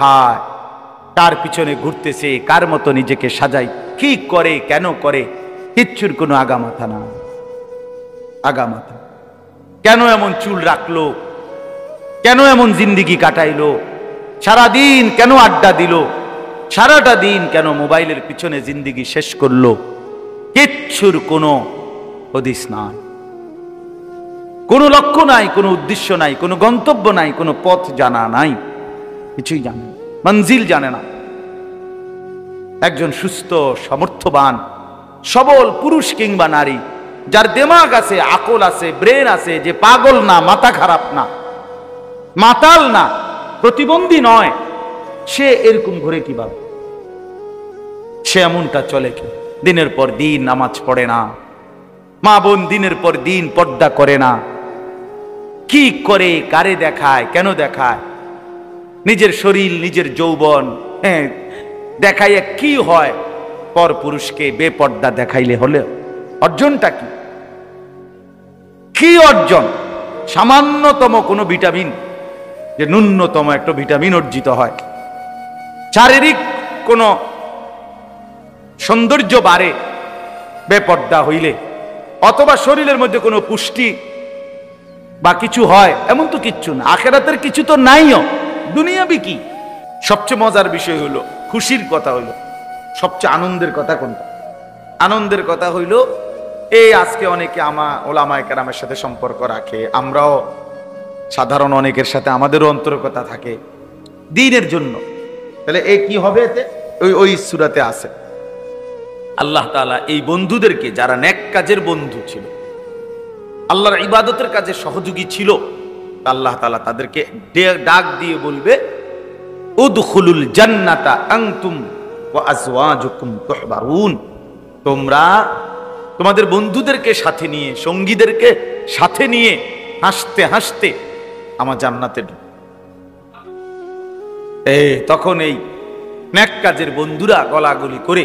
হায় কার পিছনে ঘুরতেছে, কার মতো নিজেকে সাজাই, কি করে, কেন করে, কিচ্ছুর কোনো আগামাথা না। আগামাথা কেন এমন চুল রাখলো, কেন এমন জিন্দিগি কাটাইলো, সারাদিন কেন আড্ডা দিল, সারাটা দিন কেন মোবাইলের পিছনে জিন্দিগি শেষ করলো, কিচ্ছুর কোনো হদিস নাই, কোনো লক্ষ্য নাই, কোনো উদ্দেশ্য নাই, কোনো গন্তব্য নাই, কোনো পথ জানা নাই, কিছুই জানে না, মঞ্জিল জানে না। একজন সুস্থ সমর্থবান সবল পুরুষ কিংবা নারী, যার দিমাগ আছে, আকল আছে, ব্রেন আছে, যে পাগল না, মাথা খারাপ না, মাতাল না, প্রতিবন্ধী নয়, সে এরকম ঘুরে কিভাবে? সে এমনটা চলে কি? দিনের পর দিন নামাজ পড়ে না, মা বোন দিনের পর দিন পর্দা করে না, কি করে, কারে দেখায়, কেন দেখায়, নিজের শরীর, নিজের যৌবন দেখাইয়া কি হয়? পর পুরুষকে বেপর্দা দেখাইলে হলে অর্জনটা কি? কি অর্জন? সামান্যতম কোনো ভিটামিন, যে ন্যূনতম একটা ভিটামিন অর্জিত হয়, শারীরিক কোন সৌন্দর্য বাড়ে বেপর্দা হইলে, অথবা শরীরের মধ্যে কোনো পুষ্টি বা কিছু হয়, এমন তো কিচ্ছু না। আখেরাতের কিছু তো নাইও, দুনিয়াবি কি? সবচেয়ে মজার বিষয় হইল, খুশির কথা হইল, সবচেয়ে আনন্দের কথা কোনটা? আনন্দের কথা হইল এই আজকে অনেকে ওলামায়ে কেরামের সাথে সম্পর্ক রাখে, আমরাও সাধারণ অনেকের সাথে আমাদেরও অন্তরকতা থাকে দ্বীনের জন্য। তাহলে এই কি হবে? এতে ওই সূরাতে আছে আল্লাহ তাআলা এই বন্ধুদেরকে, যারা নেক কাজের বন্ধু ছিল, আল্লাহর ইবাদতের কাজে সহযোগী ছিল, আল্লাহ তাআলা তাদেরকে ডাক দিয়ে বলবে, উদখুলুল জান্নাতা আনতুম ওয়া আজওয়াজুকুম তুহবারুন, তোমরা তোমাদের বন্ধুদেরকে সাথে নিয়ে, সঙ্গীদেরকে সাথে নিয়ে হাসতে হাসতে আমার জান্নাতে ঢুকো। তখন এই নেক কাজের বন্ধুরা গলাগলি করে,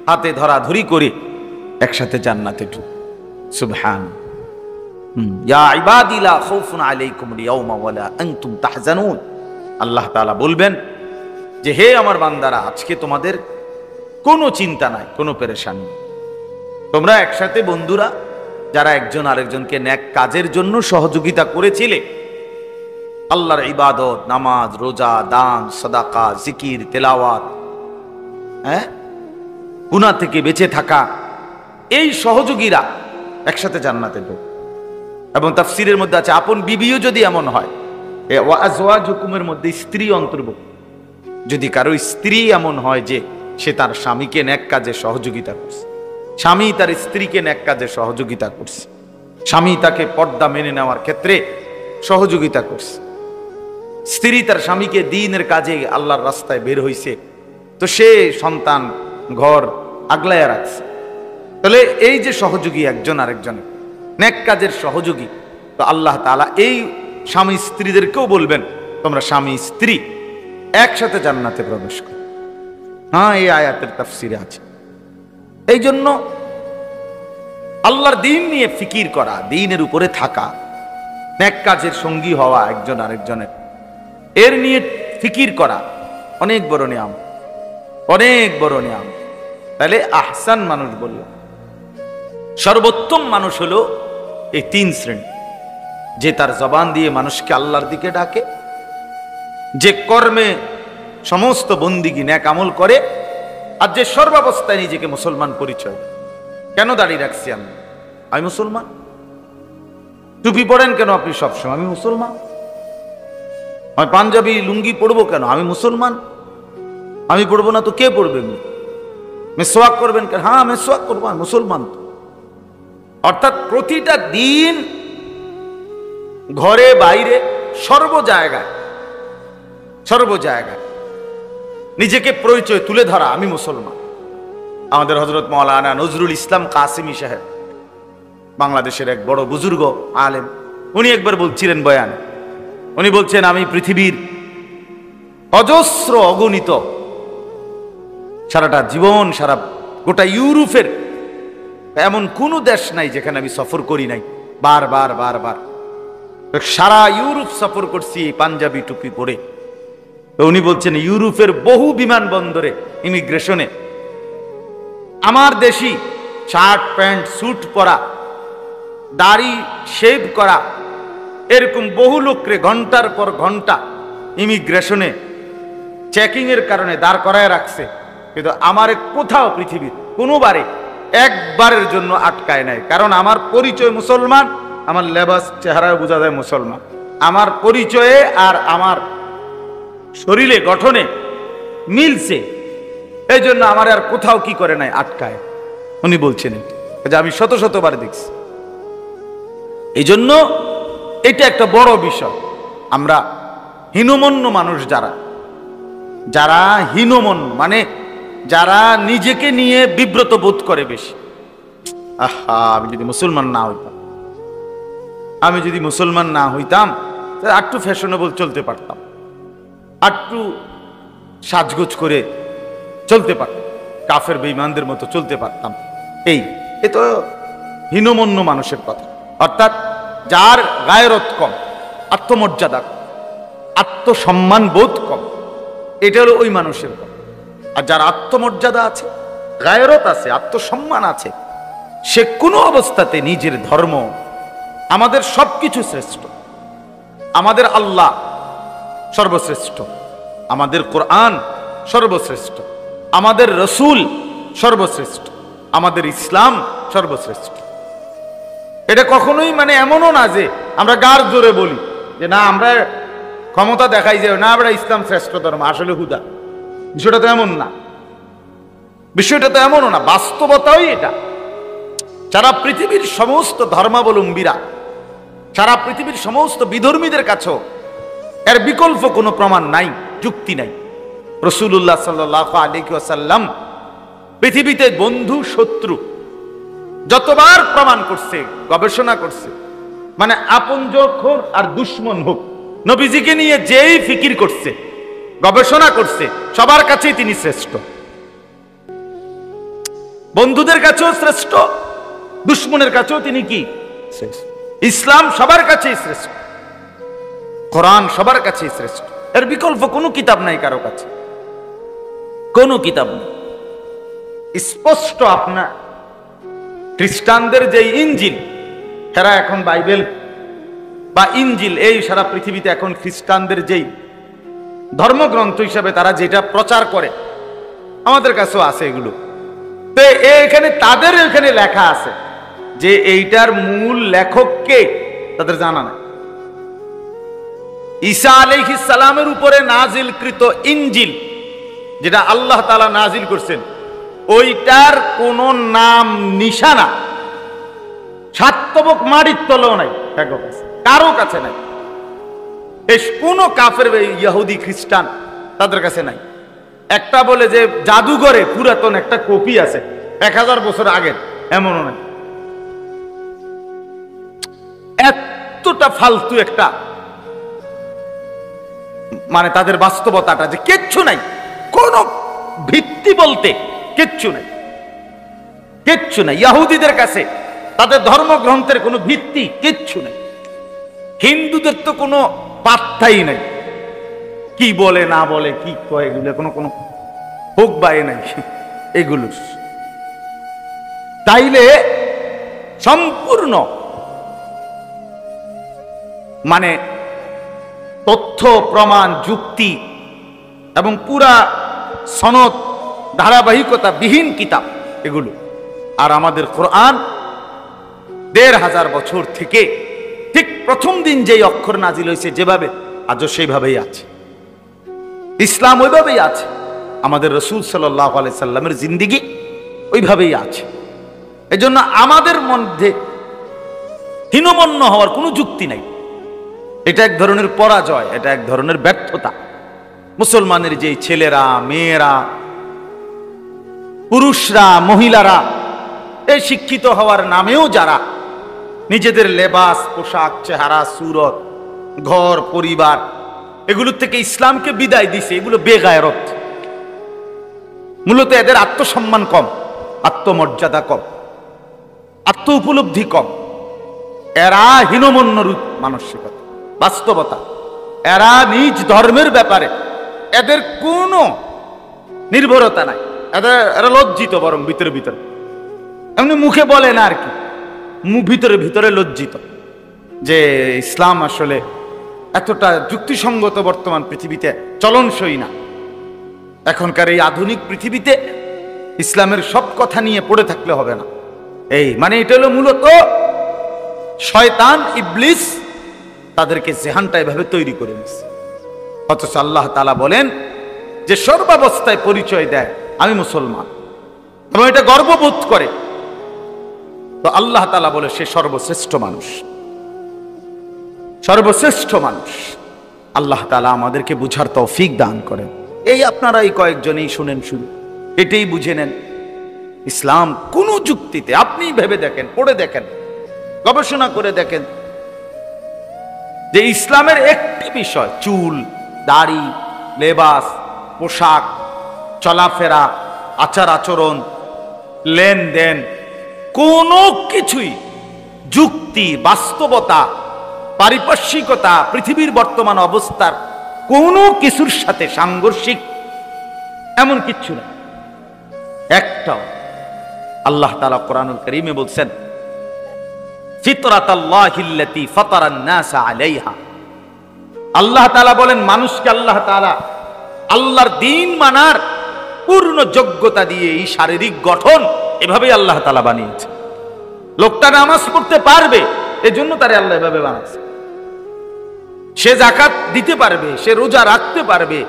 হাতে ধরাধরি করে একসাথে জান্নাতে ঢুকো। সুবহান। ইয়া ইবাদি লা খাউফুন আলাইকুমুল ইয়াওমা ওয়ালা আনতুম তাহজানুন, আল্লাহ তাআলা বলবেন যে হে আমার বান্দারা, আজকে তোমাদের কোনো চিন্তা নাই, কোনো পেরেশানি। তোমরা একসাথে বন্ধুরা যারা একজন আরেকজনকে নেক কাজের জন্য সহযোগিতা করেছিলে, আল্লাহর ইবাদত, নামাজ, রোজা, দান, সাদাকা, জিকির, তেলাওয়াত, গুনাহ থেকে বেঁচে থাকা, এই সহযোগীরা একসাথে জান্নাতে ঢোকে। এবং তাফসীরের মধ্যে আছে আপন বিবিও যদি এমন হয়, ওয়া আজওয়াজুকুমের মধ্যে স্ত্রী অন্তর্ভুক্ত, যদি কারো স্ত্রী এমন হয় যে সে তার স্বামীকে নেক কাজে সহযোগিতা করছে, স্বামী তার স্ত্রীকে নেক কাজে সহযোগিতা করছে, স্বামী তাকে পর্দা মেনে নেওয়ার ক্ষেত্রে সহযোগিতা করছে, স্ত্রী তার স্বামীকে দ্বীনের কাজে আল্লাহর রাস্তায় বের হইছে, তো সে সন্তান ঘর আগলায়া রাখছে, তাহলে এই যে সহযোগী একজন আরেকজনের নেক কাজের সহযোগী, তো আল্লাহ তাআলা এই স্বামী স্ত্রীদেরকেও বলবেন তোমরা স্বামী স্ত্রী একসাথে জান্নাতে প্রবেশ করো। হ্যাঁ, এই আয়াতের তাফসীরে আছে। এই জন্য আল্লাহর দ্বীন নিয়ে ফিকির করা, দ্বীনের উপরে থাকা, নেক কাজের সঙ্গী হওয়া একজন আরেকজনের, এর নিয়ে ফিকির করা অনেক বড় নিয়াম, অনেক বড় নিয়াম। তাহলে আহসান মানুষ বলল, সর্বোত্তম মানুষ হলো এই তিন শ্রেণী, যে তার জবান দিয়ে মানুষকে আল্লাহর দিকে ডাকে, যে কর্মে সমস্ত বন্দিগি নেক আমল করে, আর যে সর্বাবস্থায় নিজেকে মুসলমান পরিচয়। কেন দাঁড়িয়ে রাখছি আমি মুসলমান? টুপি পরেন কেন আপনি সবসময়? আমি মুসলমান। আমি পাঞ্জাবি লুঙ্গি পরবো কেন? আমি মুসলমান। আমি পড়বো না তো কে পড়বে? মেসওয়াক করবেন কেন? হ্যাঁ মেসওয়াক করবো, আমি মুসলমান। অর্থাৎ প্রতিটা দিন ঘরে বাইরে সর্ব জায়গায় নিজেকে পরিচয় তুলে ধরা, আমি মুসলমান। আমাদের হযরত মাওলানা নজরুল ইসলাম কাসিমি সাহেব, বাংলাদেশের এক বড় বুজুর্গ আলেম, উনি একবার বলছিলেন বয়ান, উনি বলছেন আমি পৃথিবীর অজস্র অগণিত সারাটা জীবন, সারা গোটা ইউরোপের এমন কোন দেশ নাই যেখানে আমি সফর করি নাই। বারবার সারা ইউরোপ সফর করছি পাঞ্জাবি টুপি পরে। তো উনি বলছেন ইউরোপের বহু বিমানবন্দরে ইমিগ্রেশনে আমার দেশি শার্ট প্যান্ট স্যুট পরা, দাড়ি শেভ করা, এরকম বহু লোককে ঘন্টার পর ঘন্টা ইমিগ্রেশনে চেকিং এর কারণে দাঁড় করায় রাখছে, কিন্তু আমার কোথাও পৃথিবীর কোনোবারে একবারের জন্য আটকায় নাই। কারণ আমার পরিচয় মুসলমান, আমার লেবাস চেহারায় বোঝা যায় মুসলমান, আমার পরিচয়ে আর আমার শরীরে গঠনে মিলছে, এই জন্য আমার আর কোথাও কি করে নাই আটকায়। উনি বলছেন যে আমি শত শতবার দেখছি। এই জন্য এটা একটা বড় বিষয়। আমরা হীনমন্য মানুষ যারা হীনমন্য মানে যারা নিজেকে নিয়ে বিব্রত বোধ করে বেশি, আহা আমি যদি মুসলমান না হইতাম তাহলে একটু ফ্যাশনেবল চলতে পারতাম, একটু সাজগোজ করে চলতে পারতাম, কাফের বেঈমানদের মতো চলতে পারতাম। এ তো হীনমন্য মানুষের কথা। অর্থাৎ যার গায়রত কম, আত্মমর্যাদা কম, আত্মসম্মান বোধ কম, এটা হলো ওই মানুষের কথা। আর যার আত্মমর্যাদা আছে, গায়রত আছে, আত্মসম্মান আছে, সে কোনো অবস্থাতে নিজের ধর্ম, আমাদের সবকিছু শ্রেষ্ঠ, আমাদের আল্লাহ সর্বশ্রেষ্ঠ, আমাদের কোরআন সর্বশ্রেষ্ঠ, আমাদের রসুল সর্বশ্রেষ্ঠ, আমাদের ইসলাম সর্বশ্রেষ্ঠ। এটা কখনোই মানে এমনও না যে আমরা গার জোরে বলি যে না আমরা ক্ষমতা দেখাই যে না আমরা ইসলাম শ্রেষ্ঠ ধর্ম, আসলে হুদা। বিষয়টা তো এমন না, বিষয়টা তো এমনও না, বাস্তবতাই এটা। সারা পৃথিবীর সমস্ত ধর্মাবলম্বীরা, সারা পৃথিবীর সমস্ত বিধর্মীদের কাছেও এর বিকল্প কোনো প্রমাণ নাই, যুক্তি নাই। রাসূলুল্লাহ সাল্লাল্লাহু আলাইহি ওয়াসাল্লাম পৃথিবীতে বন্ধু শত্রু যতবার প্রমাণ করছে, গবেষণা করছে, মানে আপনজন হোক আর দুশ্মন হোক, নবীজিকে নিয়ে যেই ফিকির করছে, গবেষণা করছে, সবার কাছেই তিনি শ্রেষ্ঠ। বন্ধুদের কাছেও শ্রেষ্ঠ, দুশ্মনের কাছেও তিনি কি শ্রেষ্ঠ। ইসলাম সবার কাছেই শ্রেষ্ঠ, কোরআন সবার কাছেই শ্রেষ্ঠ। এর বিকল্প কোনো কিতাব নাই কারো কাছে, কোনো কিতাব নেই। স্পষ্ট আপনার খ্রিস্টানদের যে ইনজিল, এরা এখন বাইবেল বা ইনজিল, এই সারা পৃথিবীতে এখন খ্রিস্টানদের যেই ধর্মগ্রন্থ হিসাবে তারা যেটা প্রচার করে, আমাদের কাছেও আছে এগুলো। তো এখানে তাদের এখানে লেখা আছে যে এইটার মূল লেখক কে তাদের জানা নাই। ঈসা আলাইহিস সালামের উপরে নাজিলকৃত ইনজিল, যেটা আল্লাহ তাআলা নাজিল করছেন, ওইটার কোন নাম নিশানা সাতবক মাটির তলেও নাই, কারো কাছে নাই। কোন কাফের ইহুদি খ্রিস্টান তাদের কাছে নাই। একটা বলে যে জাদুঘরে পুরাতন একটা কপি আছে 1000 বছর আগের, এমনও নাই। এতটা ফালতু একটা মানে তাদের বাস্তবতাটা যে কিচ্ছু নাই, কোন ভিত্তি বলতে কিচ্ছু নাই, কিচ্ছু নাই। ইহুদিদের কাছে তাদের ধর্মগ্রন্থের কোনো ভিত্তি কিচ্ছু নাই। হিন্দুদের তো কোনো পাত্তাই নাই, কি বলে না বলে, কি কয়, এগুলো কোনো কোনো হোক বায়ে নাই এগুলো। তাইলে সম্পূর্ণ মানে তথ্য প্রমাণ যুক্তি এবং পুরা সনদ ধারাবাহিকতা বিহীন কিতাব এগুলো। আর আমাদের কোরআন 1500 বছর থেকে ঠিক প্রথম দিন যেই অক্ষর নাজিল হয়েছে যেভাবে, আজও সেইভাবেই আছে। ইসলাম ওইভাবেই আছে, আমাদের রাসূল সাল্লাল্লাহু আলাইহি সাল্লামের জিন্দেগি ওইভাবেই আছে। এজন্য আমাদের মধ্যে হীনমন্য হওয়ার কোনো যুক্তি নাই। এটা এক ধরনের পরাজয়, এটা এক ধরনের ব্যর্থতা। মুসলমানের যে ছেলেরা, মেয়েরা, পুরুষরা, মহিলারা এই শিক্ষিত হওয়ার নামেও যারা নিজেদের লেবাস, পোশাক, চেহারা, সুরত, ঘর, পরিবার এগুলোর থেকে ইসলামকে বিদায় দিছে, এগুলো বেগায়রত। মূলত এদের আত্মসম্মান কম, আত্মমর্যাদা কম, আত্ম উপলব্ধি কম। এরা হীনমন্য রূপ মানসিকতা, বাস্তবতা। এরা নিজ ধর্মের ব্যাপারে এদের কোনো নির্ভরতা নাই, এরা লজ্জিত, বরং ভিতরে ভিতরে এমনি মুখে বলে না আর কি, ভিতরে ভিতরে লজ্জিত যে ইসলাম আসলে এতটা যুক্তিসঙ্গত বর্তমান পৃথিবীতে চলনসই না। এখনকার এই আধুনিক পৃথিবীতে ইসলামের সব কথা নিয়ে পড়ে থাকলে হবে না। এই মানে এটা হলো মূলত শয়তান ইবলিস তাদেরকে জেহানটা এভাবে তৈরি করে নিচ্ছে। অথচ আল্লাহ তাআলা বলেন যে সর্বাবস্থায় পরিচয় দেয় আমি মুসলমান এবং এটা গর্ববোধ করে, তো আল্লাহ তাআলা বলে সে সর্বশ্রেষ্ঠ মানুষ, সর্বশ্রেষ্ঠ মানুষ। আল্লাহ তাআলা আমাদেরকে বুঝার তৌফিক দান করেন। এই আপনারা এই কয়েকজনেই শুনেন, শুরু এটাই বুঝে নেন। ইসলাম কোন যুক্তিতে, আপনি ভেবে দেখেন, পড়ে দেখেন, গবেষণা করে দেখেন যে ইসলামের একটি বিষয়, চুল, দাড়ি, লেবাস, পোশাক, চলাফেরা, আচার আচরণ, লেনদেন, কোনো কিছুই যুক্তি, বাস্তবতা, পারিপার্শ্বিকতা, পৃথিবীর বর্তমান অবস্থার কোনো কিছুর সাথে সাংঘর্ষিক এমন কিচ্ছু না, একটাও। আল্লাহ তাআলা কোরআনুল কারীমে বলছেন ফিতরাতাল্লাহিল্লাতী ফাতারান নাস আলাইহা। আল্লাহ তাআলা বলেন মানুষকে আল্লাহ তাআলা আল্লাহর দ্বীন মানার পূর্ণ যোগ্যতা দিয়ে এই শারীরিক গঠন এভাবেই আল্লাহ তাআলা বানিয়েছে। লোকটা নামাজ পড়তে পারবে, এজন্য তারে আল্লাহ এভাবে বানাচ্ছে। সে যাকাত দিতে পারবে, সে রোজা রাখতে পারবে,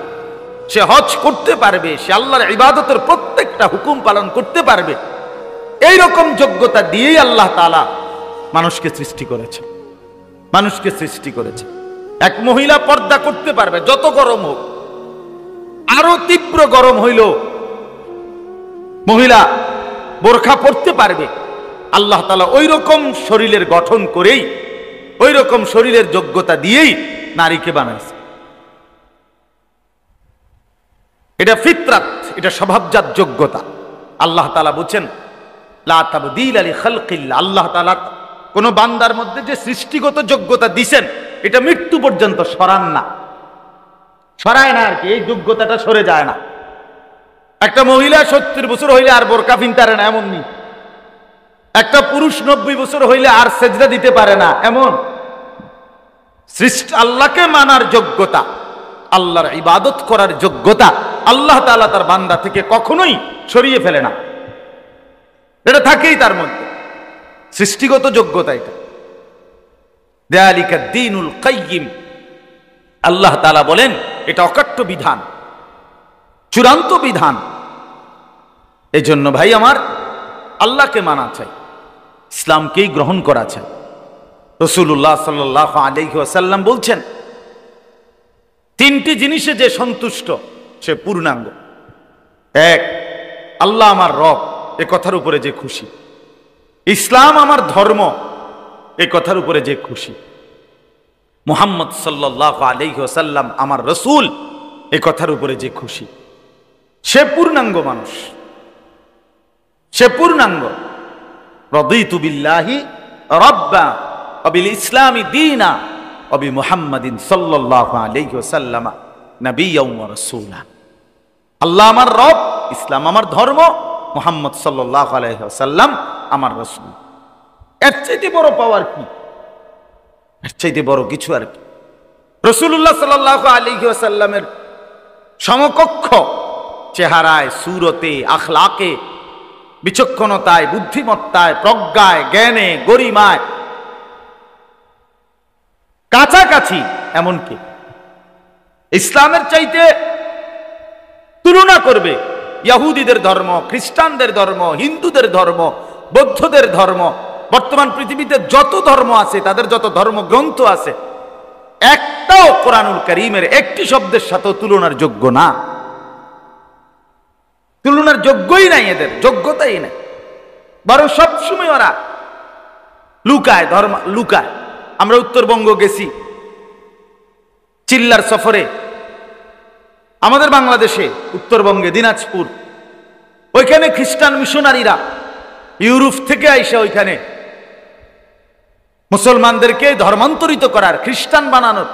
সে হজ করতে পারবে, সে আল্লাহর ইবাদতের প্রত্যেকটা হুকুম পালন করতে পারবে। এই রকম যোগ্যতা দিয়েই আল্লাহ তাআলা মানুষকে সৃষ্টি করেছে, মানুষকে সৃষ্টি করেছে। এক মহিলা পর্দা করতে পারবে, যত গরম হোক, আরো তীব্র গরম হইল মহিলা বোরখা পরতে পারবে। আল্লাহ তাআলা ওই রকম শরীরের গঠন করেই, ওই রকম শরীরের যোগ্যতা দিয়েই নারীকে বানাইছে। এটা ফিতরাত, এটা স্বভাবজাত যোগ্যতা। আল্লাহ তাআলা বলেন লা তাবদীলা লিখালকিল্লাহ। আল্লাহ তাআলা কোন বান্দার মধ্যে যে সৃষ্টিগত যোগ্যতা দিবেন এটা মৃত্যু পর্যন্ত সরান না, সরায় না আর কি, এই যোগ্যতাটা সরে যায় না। একটা মহিলা 70 বছর হইলে আর বোরকা পিনতে না এমন নেই, একটা পুরুষ 90 বছর হইলে আর সেজদা দিতে পারে না এমন। সৃষ্টি আল্লাহকে মানার যোগ্যতা, আল্লাহর ইবাদত করার যোগ্যতা আল্লাহ তাআলা তার বান্দা থেকে কখনোই সরিয়ে ফেলে না, এটা থাকেই তার মধ্যে, সৃষ্টিগত যোগ্যতা এটা। যালিকা দ্বীনুল কাইয়্যিম। আল্লাহ তাআলা বলেন এটা অকাট্য বিধান, চূড়ান্ত বিধান। এই জন্য ভাই আমার, আল্লাহকে মানা চাই, ইসলামকেই গ্রহণ করা চাই। রাসূলুল্লাহ সাল্লাল্লাহু আলাইহি ওয়াসাল্লাম বলছেন তিনটি জিনিসে যে সন্তুষ্ট সে পূর্ণাঙ্গ। এক, আল্লাহ আমার রব, এ কথার উপরে যে খুশি। ইসলাম আমার ধর্ম, এ কথার উপরে যে খুশি। মুহাম্মদ সাল্লাল্লাহু আলাইহি ওয়াসাল্লাম আমার রাসূল, এ কথার উপরে যে খুশি, সে পূর্ণাঙ্গ মানুষ, সে পূর্ণাঙ্গ। রাদিতু বিল্লাহি রাব্বা ওয়া বিল ইসলামি দীনা ওয়া বি মুহাম্মাদিন সাল্লাল্লাহু আলাইহি ওয়াসাল্লাম নাবিয়্যান ওয়া রাসূলা। আল্লাহ আমার রব, ইসলাম আমার ধর্ম, মুহাম্মদ সাল্লাল্লাহু আলাইহি ওয়াসাল্লাম আমার রাসূল। এর চাইতে বড় পাওয়ার কি, এর চাইতে বড় কিছু আর কি। রাসূলুল্লাহ সাল্লাল্লাহু আলাইহি ওয়াসাল্লামের সমকক্ষ চেহারায়, সুরতে, আখলাকে, বিচক্ষণতায়, বুদ্ধিমত্তায়, প্রজ্ঞায়, জ্ঞানে, গরিমায় কাছাকাছি, এমনকি ইসলামের চাইতে তুলনা করবে ইহুদিদের ধর্ম, খ্রিস্টানদের ধর্ম, হিন্দুদের ধর্ম, বৌদ্ধদের ধর্ম, বর্তমান পৃথিবীতে যত ধর্ম আছে, তাদের যত ধর্মগ্রন্থ আছে, একটাও কোরআনুল কারীমের একটি শব্দের সাথে তুলনার যোগ্য না, তুলনার যোগ্যই নাই, এদের যোগ্যতাই নাই। বরং সবসময় ওরা লুকায়, ধর্ম লুকায়। আমরা উত্তরবঙ্গ গেছি চিল্লার সফরে, আমাদের বাংলাদেশে উত্তরবঙ্গে দিনাজপুর, ওইখানে খ্রিস্টান মিশনারিরা ইউরোপ থেকে আইসা ওইখানে মুসলমানদেরকে ধর্মান্তরিত করার, খ্রিস্টান বানানোর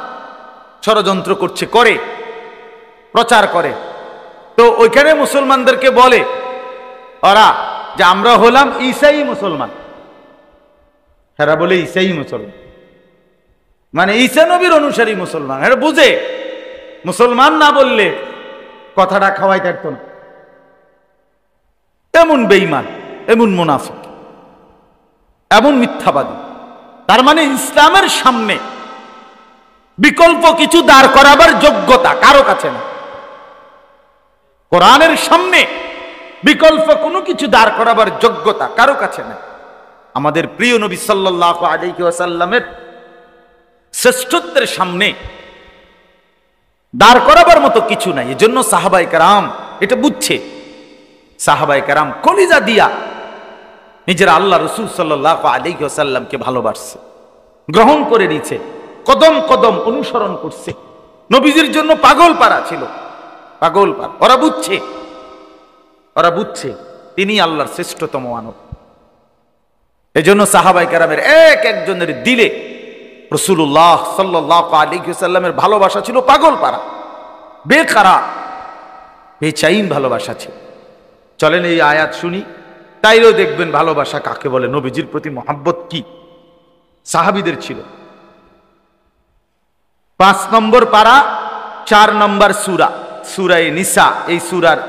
ষড়যন্ত্র করছে, করে। প্রচার করে। তো ওইখানে মুসলমানদেরকে বলে ওরা যে আমরা হলাম ঈসাই মুসলমান। এরা বলে ঈসাই মুসলমান, মানে ঈসা নবীর অনুসারী মুসলমান। এরা বুঝে মুসলমান না বললে কথাটা খাওয়াই থাকত না। এমন বেঈমান, এমন মুনাফিক, এমন মিথ্যাবাদী। তার মানে ইসলামের সামনে বিকল্প কিছু দাঁড় করাবার যোগ্যতা কারো কাছে না। কোরআনের সামনে বিকল্প কোনো কিছু দাঁড় করাবার যোগ্যতা কারো কাছে না। আমাদের প্রিয় নবী সাল্লাল্লাহু আলাইহি ওয়াসাল্লামের শ্রেষ্ঠত্বের সামনে দাঁড় করাবার মতো কিছু নাই। এজন্য সাহাবায়ে কেরাম এটা বুঝছে। সাহাবায়ে কেরাম কলিজা দিয়া নিজের আল্লাহ রাসূল সাল্লাল্লাহু আলাইহি ওয়াসাল্লামকে ভালোবাসছে, গ্রহণ করে নিয়েছে, কদম কদম অনুসরণ করছে। নবীজির জন্য পাগল পারা ছিল, পাগল পারা। ওরা বুঝছে তিনি আল্লাহর শ্রেষ্ঠতম মানব। এজন্য সাহাবায়ে কেরামের এক একজনের দিলে রাসূলুল্লাহ সাল্লাল্লাহু আলাইহি ওয়াসাল্লামের ভালোবাসা ছিল পাগল পারা, বেকারার, বেচাইন ভালোবাসা ছিল। চলেন এই আয়াত শুনি, তাইলেও দেখবেন ভালোবাসা কাকে বলে, নবীজির প্রতি মহব্বত কি সাহাবীদের ছিল। 5 নম্বর পারা 4 নম্বর সূরা, সূরা নিসা। এই সূরার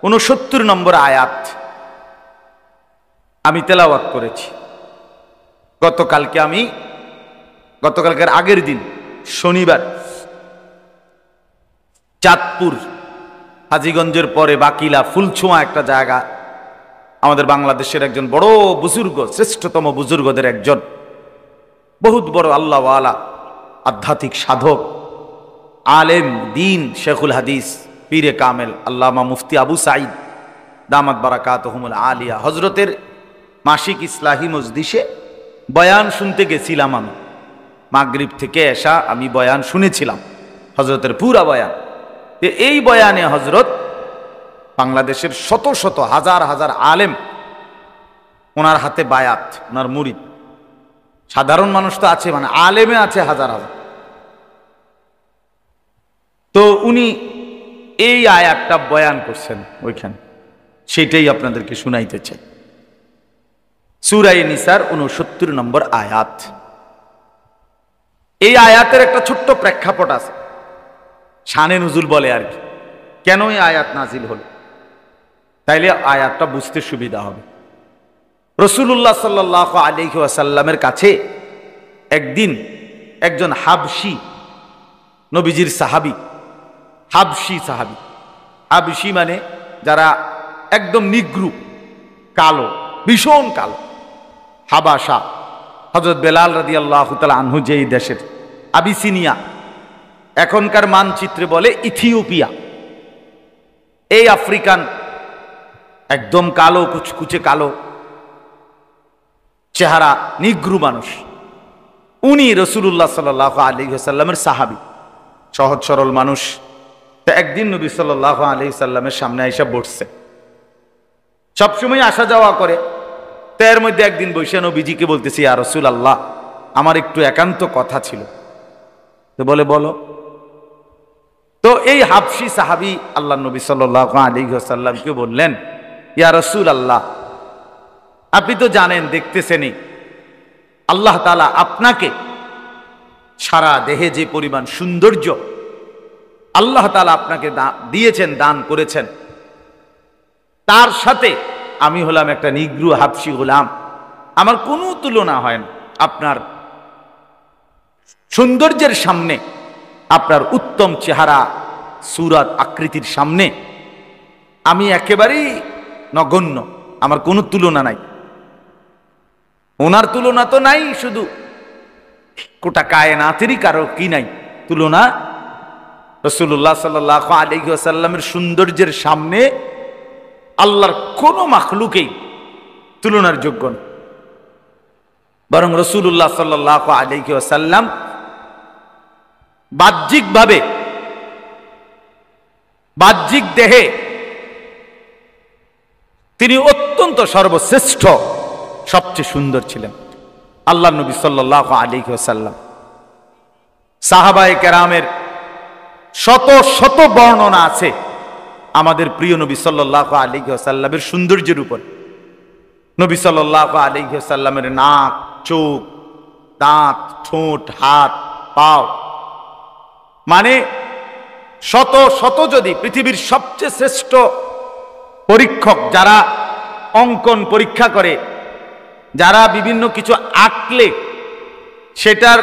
69 নম্বর আয়াত আমি তেলাওয়াত করেছি। গতকালকের আগের দিন শনিবার চাঁদপুর হাজীগঞ্জের পরে বাকিলা ফুলছোঁয়া একটা জায়গা, আমাদের বাংলাদেশের একজন বড় বুজুর্গ, শ্রেষ্ঠতম বুজুর্গদের একজন, বহুত বড় আল্লাহওয়ালা আধ্যাত্মিক সাধক, আলেম দিন, শেখুল হাদিস, পীরে কামেল আল্লামা মুফতি আবু সাঈদ দামাত বারাকাতুহুমুল আলিয়া হজরতের মাসিক ইসলাহি মজলিসে বয়ান শুনতে গেছিলাম। আমি মাগরিব থেকে এসা আমি বয়ান শুনেছিলাম, হজরতের পুরা বয়ান। এই বয়ানে হজরত বাংলাদেশের শত শত হাজার হাজার আলেম ওনার হাতে বায়াত, ওনার মুরিদ। সাধারণ মানুষ তো আছে, মানে আলেমে আছে হাজার হাজার। তো উনি এই আয়াতটা বয়ান করছেন ওইখানে, সেটাই আপনাদেরকে শুনাইতে চাই। সূরা নিসার 69 নম্বর আয়াত। এই আয়াতের একটা ছোট্ট প্রেক্ষাপট আছে, শানে নুজুল বলে আর কি, কেন এই আয়াত নাজিল হলো, তাইলে আয়াতটা বুঝতে সুবিধা হবে। রাসূলুল্লাহ সাল্লাল্লাহু আলাইহি ওয়াসাল্লামের কাছে একদিন একজন হাবশি, নবীজির সাহাবী, হাবশি সাহাবী। হাবশি মানে যারা একদম নিগ্রু, কালো, ভীষণ কালো, হাবাসা। হযরত বেলাল রাদিয়াল্লাহু তাআলা আনহু যেই দেশের, আবিসিনিয়া, এখনকার মানচিত্রে বলে ইথিওপিয়া, এই আফ্রিকান একদম কালো, কুচকুচে কালো চেহারা, নিগ্রু মানুষ। উনি রাসূলুল্লাহ সাল্লাল্লাহু আলাইহি ওয়াসাল্লামের সাহাবী, সহজ সরল মানুষ। তো একদিন নবী সাল্লাল্লাহু আলাইহি ওয়াসাল্লামের সামনে আইসা বসছে, সবসময় আসা যাওয়া করে। তো এর মধ্যে একদিন বসে নবীজিকে বলতেছি, ইয়া রাসূলুল্লাহ, আমার একটু একান্ত কথা ছিল। তো বলে বলো। তো এই হাবশি সাহাবী আল্লাহ নবী সাল্লাল্লাহু আলাইহি ওয়াসাল্লামকে বললেন, ইয়া রাসূলুল্লাহ, আপনি তো জানেন, দেখতেছেনই আল্লাহ তাআলা আপনাকে সারা দেহে যে পরিমাণ সৌন্দর্য আল্লাহ তাআলা আপনাকে দিয়েছেন, দান করেছেন, তার সাথে আমি হলাম একটা নিগ্রু হাবশি গোলাম, আমার কোনো তুলনা হয় না আপনার সৌন্দর্যের সামনে, আপনার উত্তম চেহারা, সুরাত, আকৃতির সামনে আমি একেবারেই নগণ্য, আমার কোনো তুলনা নাই। ওনার তুলনা তো নাই, শুধু গোটা কায়নাতেরই কারো কি নাই তুলনা। রাসূলুল্লাহ সাল্লাল্লাহু আলাইহি ওয়াসাল্লামের সৌন্দর্যের সামনে আল্লাহর কোনো মাখলুকেই তুলনার যোগ্য না। বরং রাসূলুল্লাহ সাল্লাল্লাহু আলাইহি ওয়াসাল্লাম বাহ্যিক দেহে তিনি অত্যন্ত সর্বশ্রেষ্ঠ, সবচেয়ে সুন্দর ছিলেন আল্লাহ নবী সাল্লাল্লাহু আলাইহি ওয়াসাল্লাম। সাহাবায়ে কেরামের শত শত বর্ণনা আছে আমাদের প্রিয় নবী সাল্লাল্লাহু আলাইহি ওয়াসাল্লামের সৌন্দর্যের উপর। নবী সাল্লাল্লাহু আলাইহি ওয়াসাল্লামের নাক, চোখ, দাঁত, ঠোঁট, হাত, পাও, মানে শত শত, যদি পৃথিবীর সবচেয়ে শ্রেষ্ঠ পরীক্ষক যারা অঙ্কন পরীক্ষা করে, যারা বিভিন্ন কিছু আঁকলে সেটার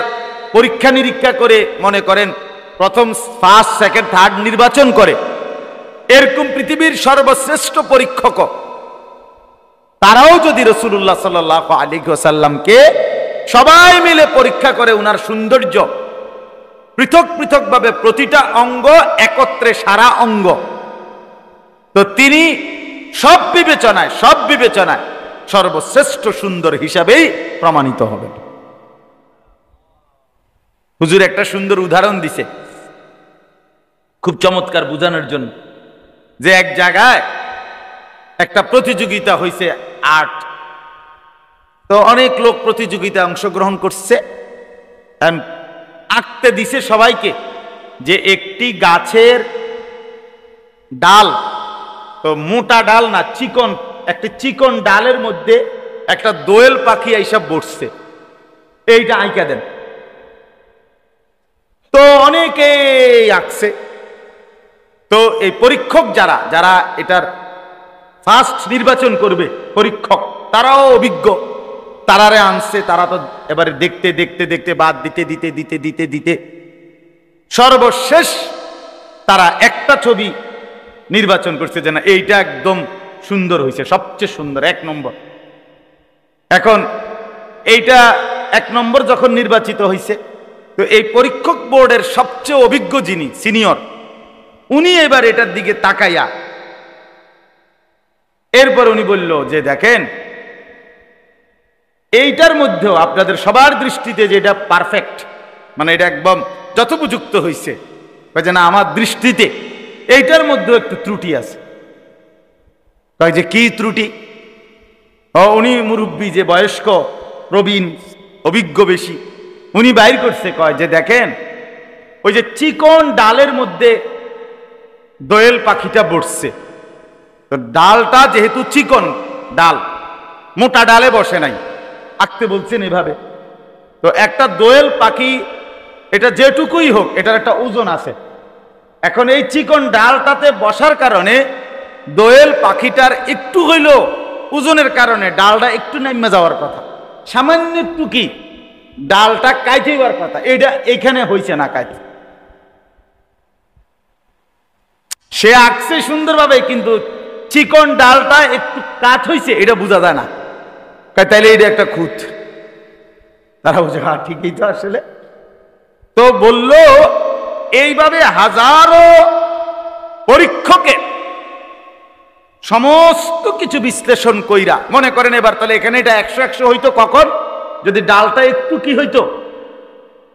পরীক্ষা নিরীক্ষা করে মনে করেন প্রথম, ফার্স্ট, সেকেন্ড, থার্ড নির্বাচন করে, এরকম পৃথিবীর সর্বশ্রেষ্ঠ পরীক্ষক তারাও যদি রাসূলুল্লাহ সাল্লাল্লাহু আলাইহি ওয়াসাল্লামকে সবাই মিলে পরীক্ষা করে উনার সৌন্দর্য, পৃথক পৃথক ভাবে প্রতিটা অঙ্গ একত্রে সারা অঙ্গ, তো তিনি সব বিবেচনায় সর্বশ্রেষ্ঠ সুন্দর হিসাবেই প্রমাণিত হবেন। হুজুর একটা সুন্দর উদাহরণ দিছে খুব চমৎকার বোঝানোর জন্য, যে এক জায়গায় একটা প্রতিযোগিতা হয়েছে আর্ট, তো অনেক লোক প্রতিযোগিতায় অংশগ্রহণ করছে, আঁকতে দিছে সবাইকে যে একটি গাছের ডাল, তো মোটা ডাল না, চিকন, একটা চিকন ডালের মধ্যে একটা দোয়েল পাখি এইসব বসছে, এইটা আঁকা দেন। তো অনেকেই আঁকছে। তো এই পরীক্ষক যারা যারা এটার ফার্স্ট নির্বাচন করবে পরীক্ষক, তারাও অভিজ্ঞ, তারারে আনছে। তারা তো এবারে দেখতে দেখতে দেখতে বাদ দিতে দিতে দিতে দিতে দিতে সর্বশেষ তারা একটা ছবি নির্বাচন করছে যে না এইটা একদম সুন্দর হয়েছে, সবচেয়ে সুন্দর, 1 নম্বর। এখন এইটা 1 নম্বর যখন নির্বাচিত হয়েছে, তো এই পরীক্ষক বোর্ডের সবচেয়ে অভিজ্ঞ যিনি সিনিয়র, উনি এবার এটার দিকে তাকাইয়া এরপর উনি বলল যে দেখেন, এইটার মধ্যেও আপনাদের সবার দৃষ্টিতে যেটা পারফেক্ট, মানে এটা একদম যথোপযুক্ত হয়েছে, যে না আমার দৃষ্টিতে এইটার মধ্যেও একটু ত্রুটি আছে। কয় যে কি ত্রুটি? উনি মুরব্বী, যে বয়স্ক, প্রবীণ, অভিজ্ঞ বেশি, উনি বাইর করছে, কয় যে দেখেন ওই যে চিকন ডালের মধ্যে দোয়েল পাখিটা বসছে, তো ডালটা যেহেতু চিকন ডাল, মোটা ডালে বসে নাই, আঁকতে বলছেন এভাবে, তো একটা দোয়েল পাখি, এটা যেটুকুই হোক এটার একটা ওজন আছে। এখন এই চিকন ডালটাতে বসার কারণে দোয়েল পাখিটার একটু হইল ওজনের কারণে ডালটা একটু নাইমা যাওয়ার কথা, সামান্য একটু কি ডালটা কাইতে যাওয়ার কথা, এটা এখানে হয়েছে না কাইতে। সে আঁকছে সুন্দরভাবে, কিন্তু চিকন ডালটা একটু কাট হয়েছে, এটা বোঝা যায় না। তাইলে এটা একটা খুঁত। তারা বুঝে হ্যাঁ ঠিকই তো আসলে। তো বলল এইভাবে হাজারো পরীক্ষকের সমস্ত কিছু বিশ্লেষণ কইরা মনে করেন এবার তাহলে এখানে এটা 100-100 হইতো কখন, যদি ডালটা একটু কি হইতো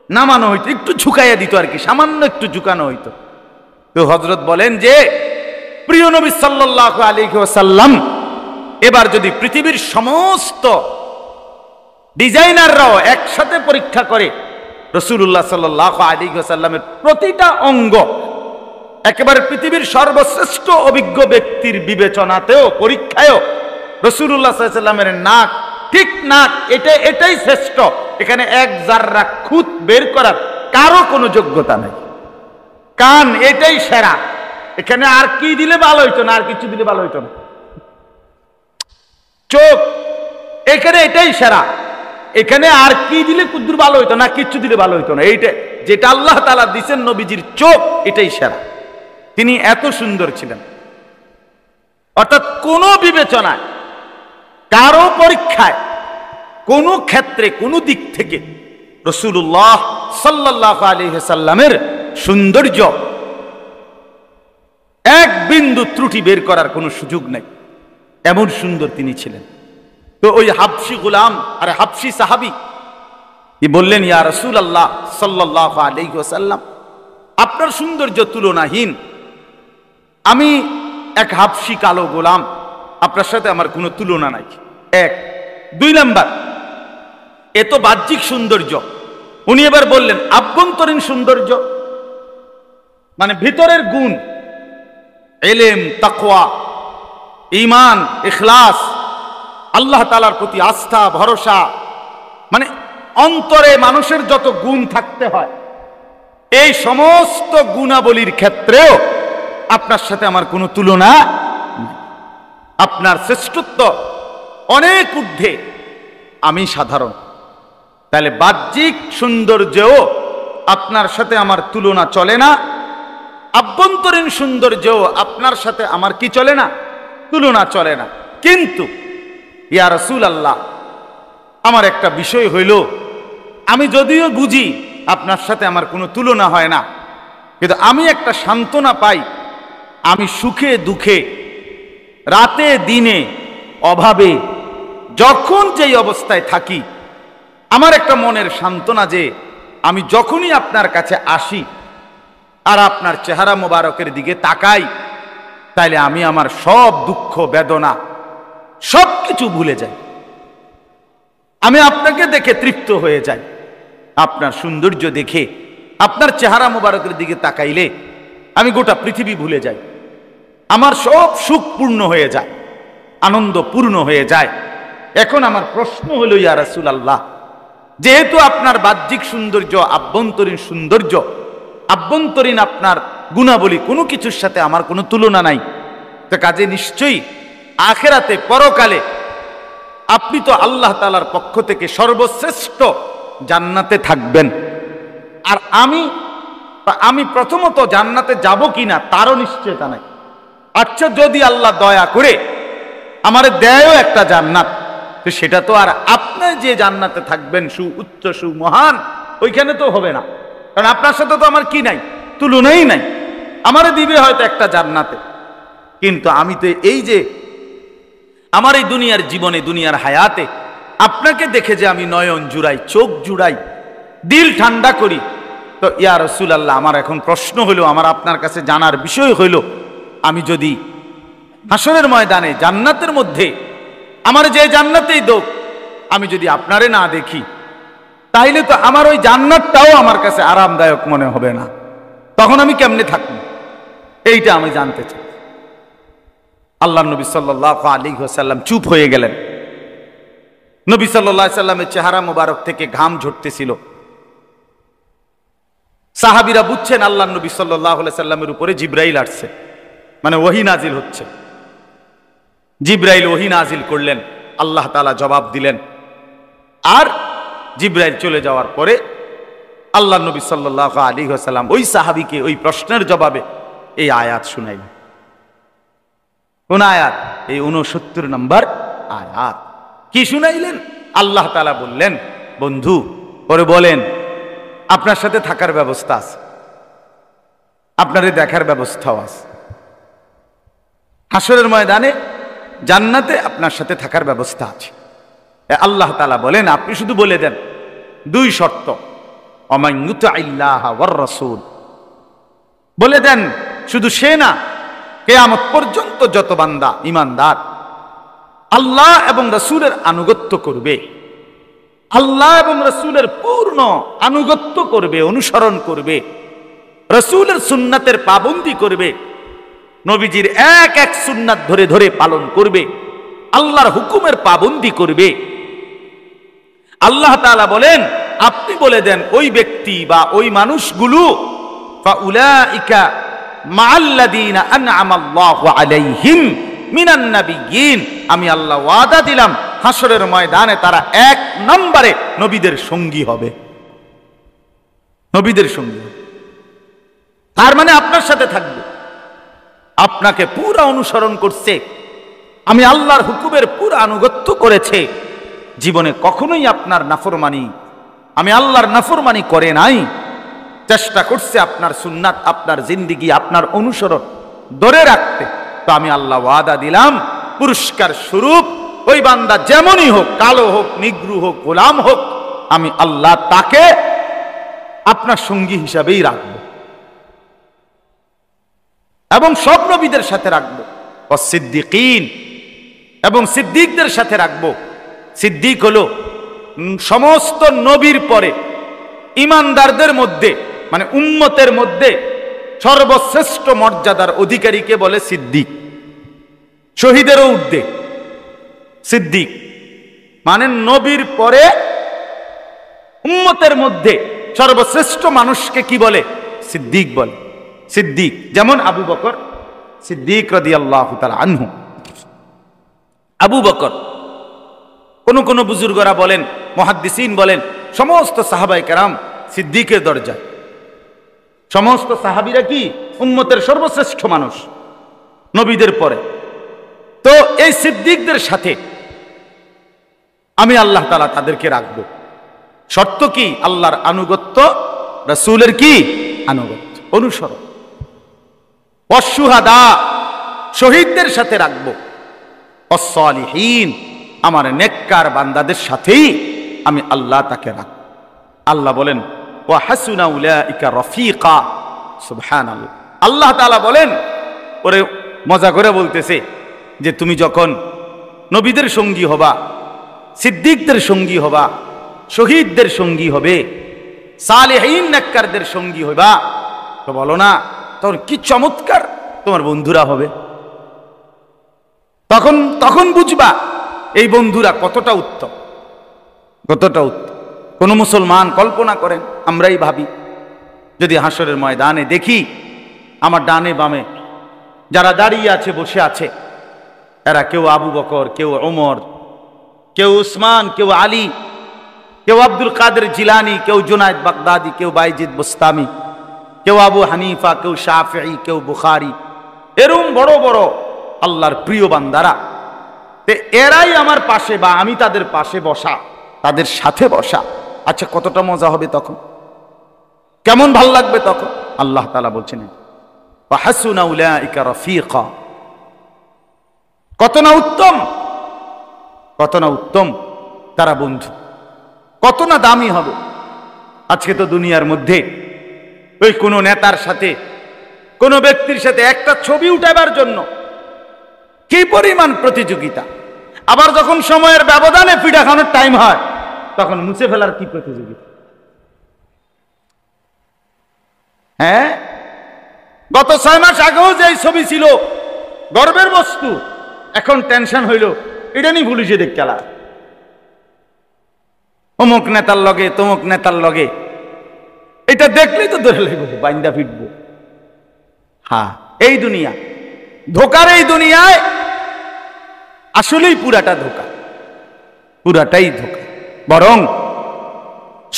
নামানো হইতো, একটু ঝুঁকাইয়া দিত আর কি, সামান্য একটু ঝুঁকানো হইতো। তো হযরত বলেন যে প্রিয় নবী সাল্লাল্লাহু আলাইহি ওয়াসাল্লাম এবার যদি পৃথিবীর সমস্ত ডিজাইনাররাও একসাথে পরীক্ষা করে, রাসূলুল্লাহ সাল্লাল্লাহু আলাইহি ওয়াসাল্লামের প্রতিটা অঙ্গ একেবারে পৃথিবীর সর্বশ্রেষ্ঠ অভিজ্ঞ ব্যক্তির বিবেচনাতেও পরীক্ষায়ও রাসূলুল্লাহ সাল্লাল্লাহু আলাইহি ওয়াসাল্লামের নাক, ঠিক নাক, এটাই শ্রেষ্ঠ, এখানে এক জাররা খুঁত বের করার কারো কোনো যোগ্যতা নাই। কান, এটাই সেরা, এখানে আর কি দিলে ভালো হইতো না, আর কিছু দিলে ভালো হইতো না। চোখ, এখানে এটাই সেরা, এখানে আর কি দিলে কুদ্দুর ভালো হইতো না, কিচ্ছু দিলে ভালো হইতো না। এইটা যেটা আল্লাহ তাআলা দিয়েছেন নবীজির চোখ, এটাই সেরা। তিনি এত সুন্দর ছিলেন, অর্থাৎ কোন বিবেচনায়, কারো পরীক্ষায়, কোন ক্ষেত্রে, কোন দিক থেকে রাসূলুল্লাহ সাল্লাল্লাহু আলাইহি ওয়াসাল্লামের সৌন্দর্য এক বিন্দু ত্রুটি বের করার কোনো সুযোগ নাই, এমন সুন্দর তিনি ছিলেন। তো ওই হাবশি গোলাম, আরে হাবশি সাহাবী, বললেন ইয়া রাসূলুল্লাহ সাল্লাল্লাহু আলাইহি ওয়াসাল্লাম, আপনার সৌন্দর্য তুলনাহীন, আমি এক হাবশি কালো গোলাম, আপনার সাথে আমার কোনো তুলনা নাই। 1 2 নাম্বার, এত বাহ্যিক সৌন্দর্য। উনি এবার বললেন আভ্যন্তরীণ সৌন্দর্য, মানে ভিতরের গুণ, ইলম, তাকওয়া, ঈমান, ইখলাস, আল্লাহ তাআলার প্রতি আস্থা, ভরসা, মানে অন্তরে মানুষের যত গুণ থাকতে হয়, এই সমস্ত গুণাবলীর ক্ষেত্রেও আপনার সাথে আমার কোনো তুলনা নেই। আপনার শ্রেষ্ঠত্ব অনেক ঊর্ধ্বে, আমি সাধারণ। তাহলে বাহ্যিক সৌন্দর্যও আপনার সাথে আমার তুলনা চলে না, আভ্যন্তরীণ সৌন্দর্যও আপনার সাথে আমার কি চলে না, তুলনা চলে না। কিন্তু ইয়া রাসূলুল্লাহ, আমার একটা বিষয় হইল, আমি যদিও বুঝি আপনার সাথে আমার কোনো তুলনা হয় না, কিন্তু আমি একটা সান্ত্বনা পাই, আমি সুখে দুঃখে, রাতে দিনে, অভাবে, যখন যেই অবস্থায় থাকি, আমার একটা মনের সান্ত্বনা যে আমি যখনই আপনার কাছে আসি আর আপনার চেহারা মোবারকের দিকে তাকাই, তাইলে আমি আমার সব দুঃখ বেদনা সব কিছু ভুলে যাই। আমি আপনাকে দেখে তৃপ্ত হয়ে যাই। আপনার সৌন্দর্য দেখে, আপনার চেহারা মোবারকের দিকে তাকাইলে আমি গোটা পৃথিবী ভুলে যাই। আমার সব সুখ পূর্ণ হয়ে যায়, আনন্দ পূর্ণ হয়ে যায়। এখন আমার প্রশ্ন হলো, ইয়া রাসূলুল্লাহ, যেহেতু আপনার বাহ্যিক সৌন্দর্য, আভ্যন্তরীণ সৌন্দর্য, আভ্যন্তরীণ আপনার গুণাবলী কোনো কিছুর সাথে আমার কোনো তুলনা নাই, তো কাজে নিশ্চয়ই আখিরাতে, পরকালে আপনি তো আল্লাহ তাআলার পক্ষ থেকে সর্বশ্রেষ্ঠ জান্নাতে থাকবেন। আর আমি প্রথমত জান্নাতে যাব কিনা তারও নিশ্চয়তা নাই। আচ্ছা, যদি আল্লাহ দয়া করে আমারে দেয়ও একটা জান্নাত, তো সেটা তো আর আপনি যে জান্নাতে থাকবেন সুউচ্চ সুমহান, ওইখানে তো হবে না, কারণ আপনার সাথে তো আমার কি নাই, তুলনাই নাই। আমারে দিবে হয়তো একটা জান্নাতে, কিন্তু আমি তো এই যে আমার এই দুনিয়ার জীবনে, দুনিয়ার হায়াতে আপনাকে দেখে যে আমি নয়ন জুড়াই, চোখ জুড়াই, দিল ঠান্ডা করি, তো ইয়া রাসূলুল্লাহ, আমার এখন প্রশ্ন হলো, আমার আপনার কাছে জানার বিষয় হইল, আমি যদি হাসরের ময়দানে জান্নাতের মধ্যে আমার যে জান্নাতেই দোক, আমি যদি আপনারে না দেখি, তাইলে তো আমার ওই জান্নাতটাও আমার কাছে আরামদায়ক মনে হবে না। তখন আমি কেমনে থাকবো, এইটা আমি জানতে চাই। আল্লাহ নবী সাল্লাল্লাহু আলাইহি ওয়াসাল্লাম চুপ হয়ে গেলেন। নবী সাল্লাল্লাহু আলাইহি ওয়াসাল্লামের চেহারা মোবারক থেকে ঘাম ঝরতেছিল। সাহাবীরা বুঝছেন আল্লাহ নবী সাল্লাল্লাহু আলাইহি ওয়াসাল্লামের উপরে জিবরাইল আসছে, মানে ওহী নাজিল হচ্ছে। জিবরাইল ওহী নাজিল করলেন, আল্লাহ তাআলা জবাব দিলেন। আর জিবরাইল চলে যাওয়ার পরে আল্লাহ নবী সাল্লাল্লাহু আলাইহি ওয়াসাল্লাম ওই সাহাবীকে ওই প্রশ্নের জবাবে এই আয়াত শুনাইলেন। কোন আয়াত? এই 69 নম্বর আয়াত। কি শুনাইলেন? আল্লাহ তাআলা বললেন, বন্ধু, পরে বলেন, আপনার সাথে থাকার ব্যবস্থা আছে, আপনারে দেখার ব্যবস্থাও আছে, হাসরের ময়দানে জান্নাতে আপনার সাথে থাকার ব্যবস্থা আছে। আল্লাহ তাআলা বলেন, আপনি শুধু বলে দেন, দুই শর্ত, ওমান ইউতিইল্লাহ ওয়ার রাসূল, বলে দেন শুধু সে না, কিয়ামত পর্যন্ত যত বান্দা ঈমানদার আল্লাহ এবং রাসূলের আনুগত্য করবে, আল্লাহ এবং রাসূলের পূর্ণ আনুগত্য করবে, অনুসরণ করবে, রাসূলের সুন্নাতের পাবন্দি করবে, নবীজির এক এক সুন্নাত ধরে ধরে পালন করবে, আল্লাহর হুকুমের পাবন্দি করবে। আল্লাহ তাআলা বলেন, আপনি বলে দেন ওই ব্যক্তি বা ওই মানুষগুলো, ফাউলাইকা মাআল্লাযীনা আন'আমাল্লাহু আলাইহিম মিনান নাবিয়্যিন, আমি আল্লাহ ওয়াদা দিলাম হাসরের ময়দানে তারা এক নম্বরে নবীদের সঙ্গী হবে, নবীদের সঙ্গী। তার মানে আপনার সাথে থাকবে, আপনাকে পুরো অনুসরণ করছে, আমি আল্লাহর হুকুমের পুরো আনুগত্য করেছে, জীবনে কখনোই আপনার নাফরমানি, আমি আল্লাহর নাফরমানি করে নাই, চেষ্টা করছে আপনার সুন্নাত, আপনার জিন্দেগি, আপনার অনুসরণ ধরে রাখতে। তো আমি আল্লাহ ওয়াদা দিলাম, পুরস্কার স্বরূপ ওই বান্দা যেমনই হোক, কালো হোক, নিগ্রু হোক, গোলাম হোক, আমি আল্লাহ তাকে আপনার সঙ্গী হিসাবেই রাখবো এবং সব নবীদের সাথে রাখবো, ও সিদ্দিকিন, এবং সিদ্দিকদের সাথে রাখবো। সিদ্দিক হলো সমস্ত নবীর পরে ইমানদারদের মধ্যে, মানে উম্মতের মধ্যে সর্বশ্রেষ্ঠ মর্যাদার অধিকারীকে বলে সিদ্দিক। শহীদেরও ঊর্ধ্বে সিদ্দিক, মানে নবীর পরে উম্মতের মধ্যে সর্বশ্রেষ্ঠ মানুষকে কি বলে? সিদ্দিক বলে। সিদ্দিক যেমন আবু বকর সিদ্দিক রাদিয়াল্লাহু তাআলা আনহু। আবু বকর, কোন বুজুর্গরা বলেন, মুহাদ্দিসিন বলেন, সমস্ত সাহাবায়ে কেরাম সিদ্দিকের দরজায়। সমস্ত সাহাবীরা কি উম্মতের সর্বশ্রেষ্ঠ মানুষ নবীদের পরে। তো এই সিদ্দিকদের সাথে আমি আল্লাহ তাআলা তাদেরকে রাখব। শর্ত কি? আল্লাহর আনুগত্য, রাসূলের কি আনুগত্য, অনুসরণ। ওয়াসশুহাদা, শহীদদের সাথে রাখব। ওয়াসসালিহিন, আমার নেককার বান্দাদের সাথেই আমি আল্লাহ তাকে রাখব। আল্লাহ বলেন ওয়া হাসুনা উলাইকা রফিকা। সুবহানাল্লাহ। আল্লাহ তাআলা বলেন, ওরে মজা করে বলতেছে যে তুমি যখন নবীদের সঙ্গী হবা, সিদ্দিকদের সঙ্গী হবা, শহীদদের সঙ্গী হবে, সালেহীন নেককারদের সঙ্গী হবা, তো বলো না তখন কি চমৎকার তোমার বন্ধুরা হবে। তখন বুঝবা এই বন্ধুরা কতটা উত্তম, কতটা উত্তম। কোন মুসলমান কল্পনা করেন, আমরাই ভাবি, যদি হাসরের ময়দানে দেখি আমার ডানে বামে যারা দাঁড়িয়ে আছে, বসে আছে, এরা কেউ আবু বকর, কেউ ওমর, কেউ উসমান, কেউ আলী, কেউ আব্দুল কাদের জিলানী, কেউ জুনায়েদ বাগদাদি, কেউ বাইজিদ বুস্তামি, কেউ আবু হানিফা, কেউ শাফিঈ, কেউ বুখারী, এরকম বড় বড় আল্লাহর প্রিয় বান্দারা, এরাই আমার পাশে বা আমি তাদের পাশে বসা, তাদের সাথে বসা। আচ্ছা কতটা মজা হবে তখন, কেমন ভাল লাগবে তখন। আল্লাহ তাআলা বলছেন ওয়া হাসুনা উলাইকা রফিকা। কত না উত্তম, কত না উত্তম তারা বন্ধু, কত না দামি হবে। আজকে তো দুনিয়ার মধ্যে ওই কোনো নেতার সাথে, কোনো ব্যক্তির সাথে একটা ছবি উঠাবার জন্য কি পরিমাণ প্রতিযোগিতা। আবার যখন সময়ের ব্যবধানে পিঠা খাওয়ানোর টাইম হয়, তখন মুছে ফেলার কি প্রতিযোগিতা। হ্যাঁ, গত 6 মাস আগেও যে ছবি ছিল গর্বের বস্তু, এখন টেনশন হইল এটা নিয়ে পুলিশে দেখ খেলা, অমুক নেতার লগে তমুক নেতার লগে, এটা দেখলেই তো ধরে লাগবে, বাইন্দা ফিটবো। হ্যাঁ, এই দুনিয়া, ধোকার এই দুনিয়ায় আসলেই পুরাটা ধোকা, পুরাটাই ধোকা। বরং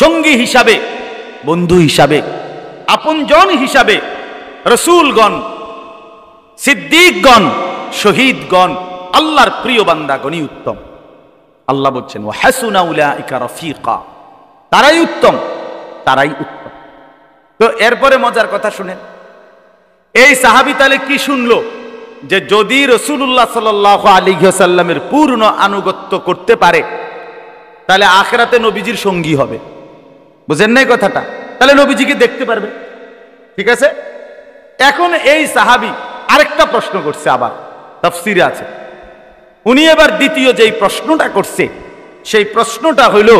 সঙ্গী হিসাবে, বন্ধু হিসাবে, আপনজন হিসাবে রাসূলগণ, সিদ্দিকগণ, শহীদগণ, আল্লাহর প্রিয় বান্দাগণই উত্তম। আল্লাহ বলছেন ওয়া হাসুনা উলাইকা রফিকা, তারাই উত্তম, তারাই উত্তম। তো এরপরে মজার কথা শুনেন, এই সাহাবী তাহলে কি শুনলো? যে যদি রাসূলুল্লাহ সাল্লাল্লাহু আলাইহি ওয়াসাল্লামের পূর্ণ আনুগত্য করতে পারে, তাহলে আখিরাতে নবীজির সঙ্গী হবে। বুঝেন নাই কথাটা? তাহলে নবীজিকে দেখতে পারবে। ঠিক আছে। এখন এই সাহাবী আরেকটা প্রশ্ন করছে, আবার তাফসীরে আছে। উনি এবার দ্বিতীয় যেই প্রশ্নটা করছে, সেই প্রশ্নটা হইল,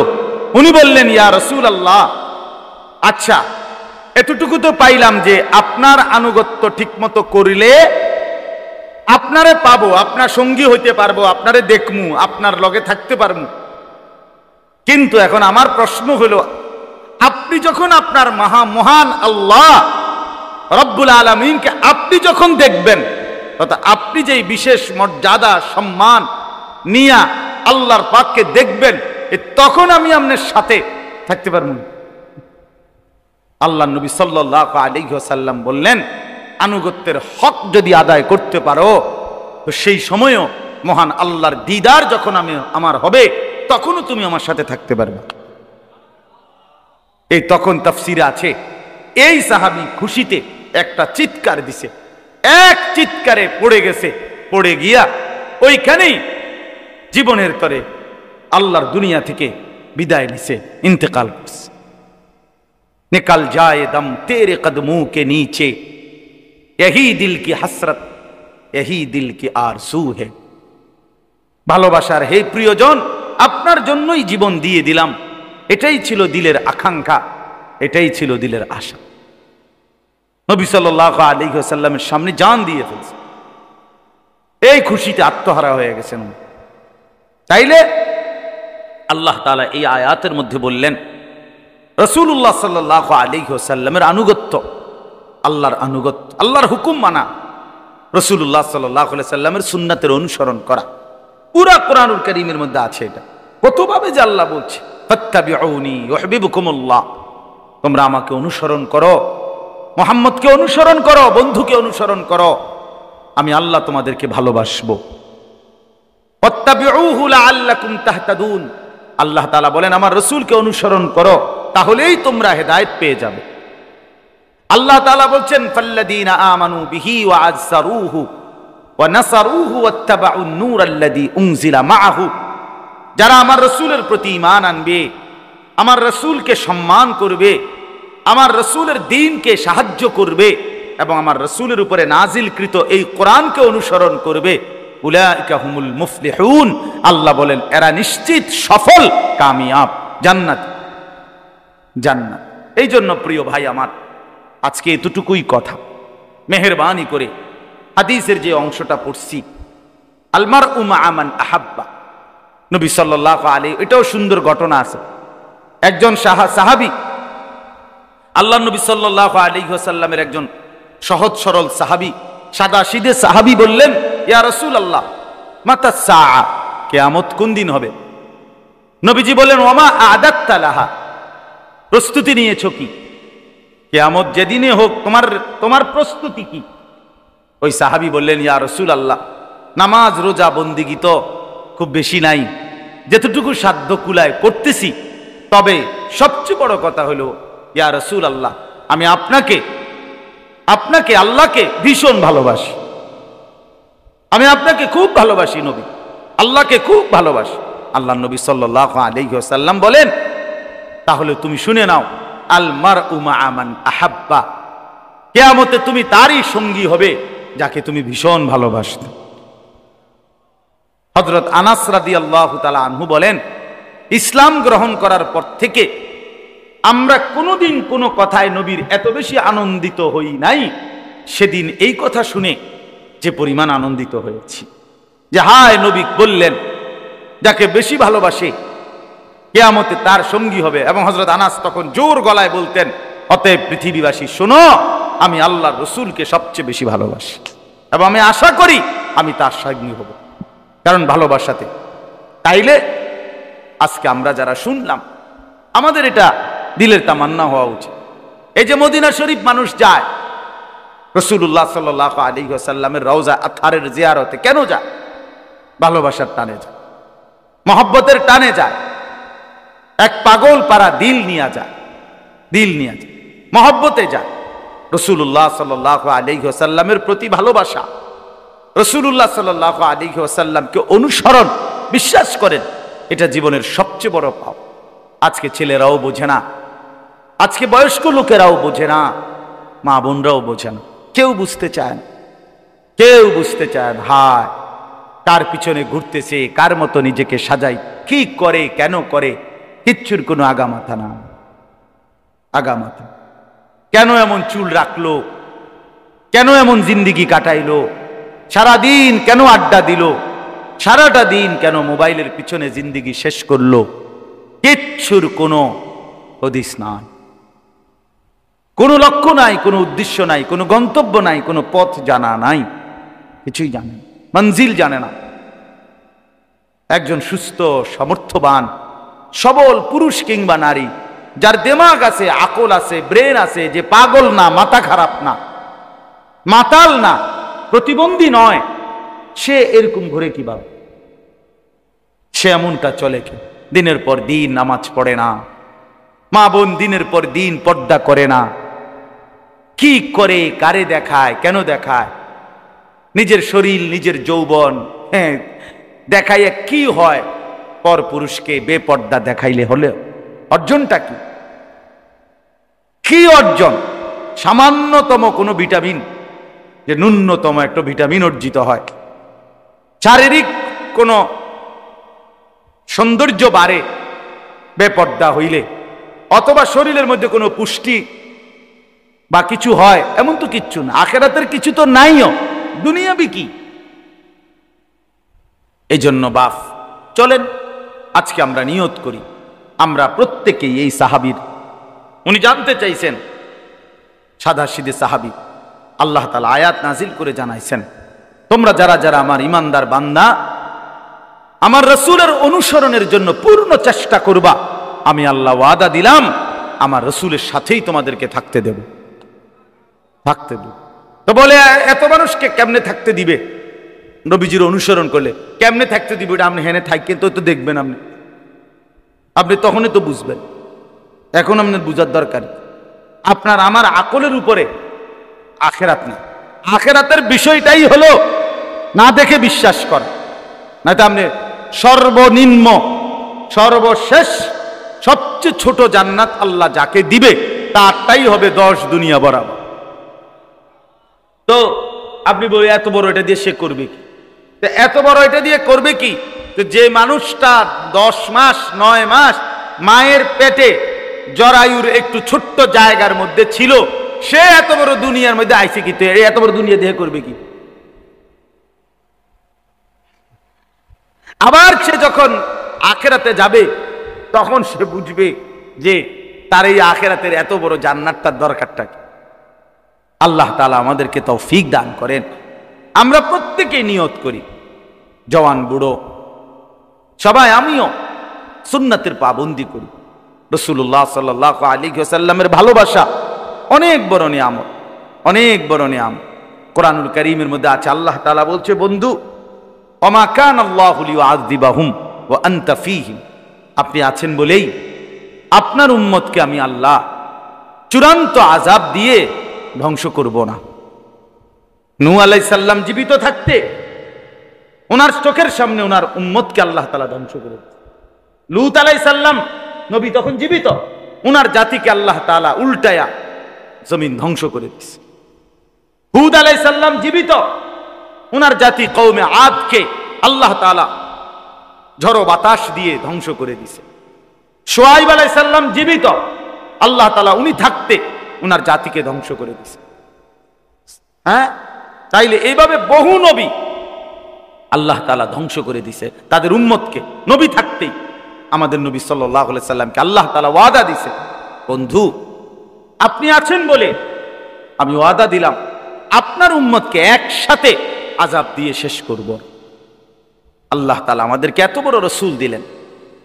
উনি বললেন ইয়া রাসূলুল্লাহ, আচ্ছা এতটুকু তো পাইলাম যে আপনার আনুগত্য ঠিকমতো করিলে আপনারে পাবো, আপনার সঙ্গী হইতে পারবো, আপনারে দেখমু, আপনার লগে থাকতে পারবো। কিন্তু এখন আমার প্রশ্ন হলো, আপনি যখন আপনার মহান আল্লাহ রব্বুল আলামিনকে আপনি যখন দেখবেন, অর্থাৎ আপনি যেই বিশেষ মর্যাদা সম্মান নিয়া আল্লাহর পাককে দেখবেন, তখন আমি আপনার সাথে থাকতে পারবো। আল্লাহ নবী সাল্লাল্লাহু আলাইহি ওয়াসাল্লাম বললেন, আনুগত্যের হক যদি আদায় করতে পারো, তো সেই সময়ও মহান আল্লাহর দিদার যখন আমার হবে, তখনও তুমি আমার সাথে থাকতে পারবে। এই তখন তাফসীরে আছে, এই সাহাবী খুশিতে একটা চিৎকার দিছে, এক চিৎকারে পড়ে গেছে, পড়ে গিয়া ওইখানেই জীবনের তরে আল্লাহর দুনিয়া থেকে বিদায় নিছে, ইন্তেকাল করছে। निकल जाए दम तेरे कदमों के नीचे, यही दिल की हसरत, यही दिल की आरज़ू है। ভালোবাসার হে প্রিয়জন, আপনার জন্যই জীবন দিয়ে দিলাম, এটাই ছিল দিলের আকাঙ্ক্ষা, এটাই ছিল দিলের আশা। নবী সাল্লাল্লাহু আলাইহি ওয়াসাল্লামের সামনে জান দিয়ে ফেলছে, এই খুশিতে আত্মহারা হয়ে গেছেন। তাইলে আল্লাহ তাআলা এই আয়াতের মধ্যে বললেন রাসূলুল্লাহ সাল্লাল্লাহু আলাইহি ওয়াসাল্লামের আনুগত্য, আল্লাহর আনুগত্য, আল্লাহর হুকুম মানা, রাসূলুল্লাহ সাল্লাল্লাহু আলাইহি ওয়াসাল্লামের সুন্নাতের অনুসরণ করা। পুরা কোরআনুল কারীমের মধ্যে আছে এটা। কতভাবে যে আল্লাহ বলছে ফাত্তাবিউনি ইউহিব্বুকুমুল্লাহ, তোমরা আমাকে অনুসরণ করো, মুহাম্মদকে অনুসরণ করো, বন্ধুকে অনুসরণ করো, আমি আল্লাহ তোমাদেরকে ভালোবাসবো। ফাত্তাবিউহু লাআল্লাকুম তাহতাদুন, আল্লাহ তাআলা বলেন আমার রাসূলকে অনুসরণ করো, তাহলেই তোমরা হেদায়েত পেয়ে যাবে। আল্লাহ তাআলা বলছেন ফাল্লাযীনা আমানু বিহি ওয়া আযযারুহু ওয়া নাসারুহু ওয়াত্তাবাউন নূরাল্লাযী উনজিলা মাআহু, যারা আমার রাসূলের প্রতি ঈমান আনবে, আমার রাসূলকে সম্মান করবে, আমার রাসূলের দ্বীনকে সাহায্য করবে এবং আমার রাসূলের উপরে নাজিলকৃত এই কোরআনকে অনুসরণ করবে, উলাইকা হুমুল মুফলিহুন, আল্লাহ বলেন এরা নিশ্চিত সফল, কামিয়াব, জান্নাত, জান্নাত। এই জন্য প্রিয় ভাই আমার, আজকে এতটুকুই কথা, মেহেরবানি করে হাদিসের যে অংশটা পড়ছি আল মারউ মা'a মান আহাব্বা, নবী সাল্লাল্লাহু আলাইহি, এটাও সুন্দর ঘটনা আছে। একজন সাহাবী, আল্লাহ নবী সাল্লাল্লাহু আলাইহি ওয়াসাল্লামের একজন সহজ সরল সাহাবী, সাদাসিধে সাহাবী বললেন ইয়া রাসূলুল্লাহ মাতা সাআ, কিয়ামত কোন দিন হবে? নবীজি বললেন ওমা আ'দাত্তা লাহা, প্রস্তুতি নিয়েছো কি? কিয়ামত যেদিনে হোক তোমার প্রস্তুতি কি? ওই সাহাবী বললেন ইয়া রাসূলুল্লাহ, নামাজ রোজা বন্দেগী তো খুব বেশি নাই, যতটুকু সাধ্য কুলায় করতেছি, তবে সবচেয়ে বড় কথা হলো ইয়া রাসূলুল্লাহ, আমি আপনাকে আল্লাহকে ভীষণ ভালোবাসি, আমি আপনাকে খুব ভালোবাসি নবী, আল্লাহকে খুব ভালোবাসি। আল্লাহ নবী সাল্লাল্লাহু আলাইহি ওয়াসাল্লাম বলেন তাহলে তুমি শুনে নাও, আল মারউ মা'a মান আহাব্বা, কিয়ামতে তুমি তারই সঙ্গী হবে যাকে তুমি ভীষণ ভালোবাসতে। হযরত আনাস রাদিয়াল্লাহু তাআলা আনহু বলেন ইসলাম গ্রহণ করার পর থেকে আমরা কোনোদিন কোনো কথায় নবীর এত বেশি আনন্দিত হই নাই সেদিন এই কথা শুনে যে পরিমাণ আনন্দিত হয়েছি, যে হায় নবী বললেন যাকে বেশি ভালোবাসে কিয়ামতে তার সঙ্গী হবে। এবং হযরত আনাস তখন জোর গলায় বলতেন অতএব পৃথিবীবাসী শোনো, আমি আল্লাহর রাসূলকে সবচেয়ে বেশি ভালোবাসি এবং আমি আশা করি আমি তার সঙ্গী হব, কারণ ভালোবাসাতে। তাইলে আজকে আমরা যারা শুনলাম আমাদের এটা দিলের তামান্না হওয়া উচিত। এই যে মদিনা শরীফ মানুষ যায়, রাসূলুল্লাহ সাল্লাল্লাহু আলাইহি ওয়াসাল্লামের রওজা আতহারের জিয়ারতে কেন যায়? ভালোবাসার টানে যায়, মহব্বতের টানে যায়, এক পাগল পারা দিল নিয়ে যায়, মহব্বতে যায়। রাসূলুল্লাহ সাল্লাল্লাহু আলাইহি ওয়াসাল্লামের প্রতি ভালোবাসা, রাসূলুল্লাহ সাল্লাল্লাহু আলাইহি ওয়াসাল্লামকে অনুসরণ, বিশ্বাস করেন, এটা জীবনের সবচেয়ে বড় পাও। আজকে ছেলেরাও বোঝে না, আজকে বয়স্ক লোকেরাও বোঝে না, মা বোনরাও বোঝে না, কেউ বুঝতে চায় না, হায় কার পিছনে ঘুরতেছে, কার মতো নিজেকে সাজাই, কি করে, কেন করে, কিচ্ছুর কোনো আগামাথা না। আগামাথা কেন এমন চুল রাখলো, কেন এমন জিন্দিগি কাটাইলো, সারাদিন কেন আড্ডা দিল, সারাটা দিন কেন মোবাইলের পিছনে জিন্দিগি শেষ করলো, কিচ্ছুর কোনো হদিস নাই, কোনো লক্ষ্য নাই, কোনো উদ্দেশ্য নাই, কোনো গন্তব্য নাই, কোনো পথ জানা নাই, কিছুই জানে না, মঞ্জিল জানে না। একজন সুস্থ সামর্থ্যবান সবল পুরুষ কিংবা নারী, যার দিমাগ আছে, আকল আছে, ব্রেন আছে, যে পাগল না, মাথা খারাপ না, মাতাল না, প্রতিবন্ধী নয়, সে এরকম ঘুরে কিভাবে? সে এমনটা চলে কি? দিনের পর দিন নামাজ পড়ে না, মা বোন দিনের পর দিন পর্দা করে না, কি করে, কারে দেখায়, কেন দেখায়, নিজের শরীর, নিজের যৌবন দেখাইয়া কি হয়? পর পুরুষকে বেপর্দা দেখাইলে হলে অর্জনটা কি? কি অর্জন? সামান্যতম কোনো ভিটামিন, যে ন্যূনতম একটা ভিটামিন অর্জিত হয়, শারীরিক কোনো সৌন্দর্য বাড়ে বেপর্দা হইলে, অথবা শরীরের মধ্যে কোনো পুষ্টি বা কিছু হয়, এমন তো কিচ্ছু না। আখেরাতের কিছু তো নাইও, দুনিয়াবি কি। এই জন্য বাপ চলেন আজকে আমরা নিয়ত করি, আমরা প্রত্যেকেই এই সাহাবীর, উনি জানতে চাইছেন, সাদা সিধে সাহাবী, আল্লাহ তাআলা আয়াত নাজিল করে জানাইছেন, তোমরা যারা যারা আমার ইমানদার বান্দা, আমার রাসূলের অনুসরণের জন্য পূর্ণ চেষ্টা করবা, আমি আল্লাহ ওয়াদা দিলাম আমার রাসূলের সাথেই তোমাদেরকে থাকতে দেব। থাকতে দেব তো বলে এত মানুষকে কেমনে থাকতে দিবে? নবীজির অনুসরণ করলে কেমনে থাকতে দিবে? আপনি হেনে থাকেন তো দেখবেন, আপনি তখনই তো বুঝবেন। এখন আপনার বুঝার দরকার, আপনার আমার আকলের উপরে আখেরাত নেই। আখেরাতের বিষয়টাই হলো না দেখে বিশ্বাস করা, না তো আপনি সর্বনিম্ন সর্বশেষ সবচেয়ে ছোট জান্নাত আল্লাহ যাকে দিবে তারটাই হবে 10 দুনিয়া বরাবর। তো আপনি বলে এত বড় এটা দিয়ে সে করবে কি? এত বড় এটা দিয়ে করবে কি? যে মানুষটা 10 মাস 9 মাস মায়ের পেটে জরায়ুর একটু ছোট্ট জায়গার মধ্যে ছিল, সে এত বড় দুনিয়ার মধ্যে আইছে কি? তো এত বড় দুনিয়া দিয়ে করবে কি? আবার সে যখন আখেরাতে যাবে তখন সে বুঝবে যে তার এই আখেরাতের এত বড় জান্নাতটার দরকারটা কি। আল্লাহ তাআলা আমাদেরকে তৌফিক দান করেন। আমরা প্রত্যেকেই নিয়ত করি, জওয়ান বুড়ো সবাই, আমিও সুন্নাতের পাবন্দি করি। রাসূলুল্লাহ সাল্লাল্লাহু আলাইহি ওয়াসাল্লামের ভালোবাসা অনেক বড় নিয়ামত, অনেক বড় নিয়ামত। কোরআনুল কারীমের মধ্যে আছে, আল্লাহ তাআলা বলছে, বন্ধু ওমা কানাল্লাহু লিয়ুআযিবাহুম ওয়া আনতা ফীহিম, আপনি আছেন বলেই আপনার উম্মতকে আমি আল্লাহ চূড়ান্ত আযাব দিয়ে ধ্বংস করব না। নূহ আলাইহিস সালাম জীবিত থাকতে ওনার চোখের সামনে ওনার উম্মতকে আল্লাহ তাআলা ধ্বংস করে দিয়েছেন। লূত আলাইহিস সালাম নবী তখন জীবিত, ওনার জাতিকে আল্লাহ তাআলা উল্টায়া জমিন ধ্বংস করে দিয়েছে। হুদ আলাইহিস সালাম জীবিত, ওনার জাতি কওমে আদকে আল্লাহ তাআলা ঝড়ো বাতাস দিয়ে ধ্বংস করে দিয়েছে। শুআয়ব আলাইহিস সালাম জীবিত, আল্লাহ তাআলা উনি থাকতে ওনার জাতিকে ধ্বংস করে দিয়েছে। হ্যাঁ, তাইলে এইভাবে বহু নবী আল্লাহ তাআলা ধ্বংস করে দিয়েছে তাদের উম্মতকে, নবী থাকতেই। আমাদের নবী সাল্লাল্লাহু আলাইহি সাল্লামকে আল্লাহ তাআলা ওয়াদা দিয়েছে, বন্ধু আপনি আছেন বলে আমি ওয়াদা দিলাম আপনার উম্মতকে একসাথে আযাব দিয়ে শেষ করব। আল্লাহ তাআলা আমাদেরকে এত বড় রাসূল দিলেন,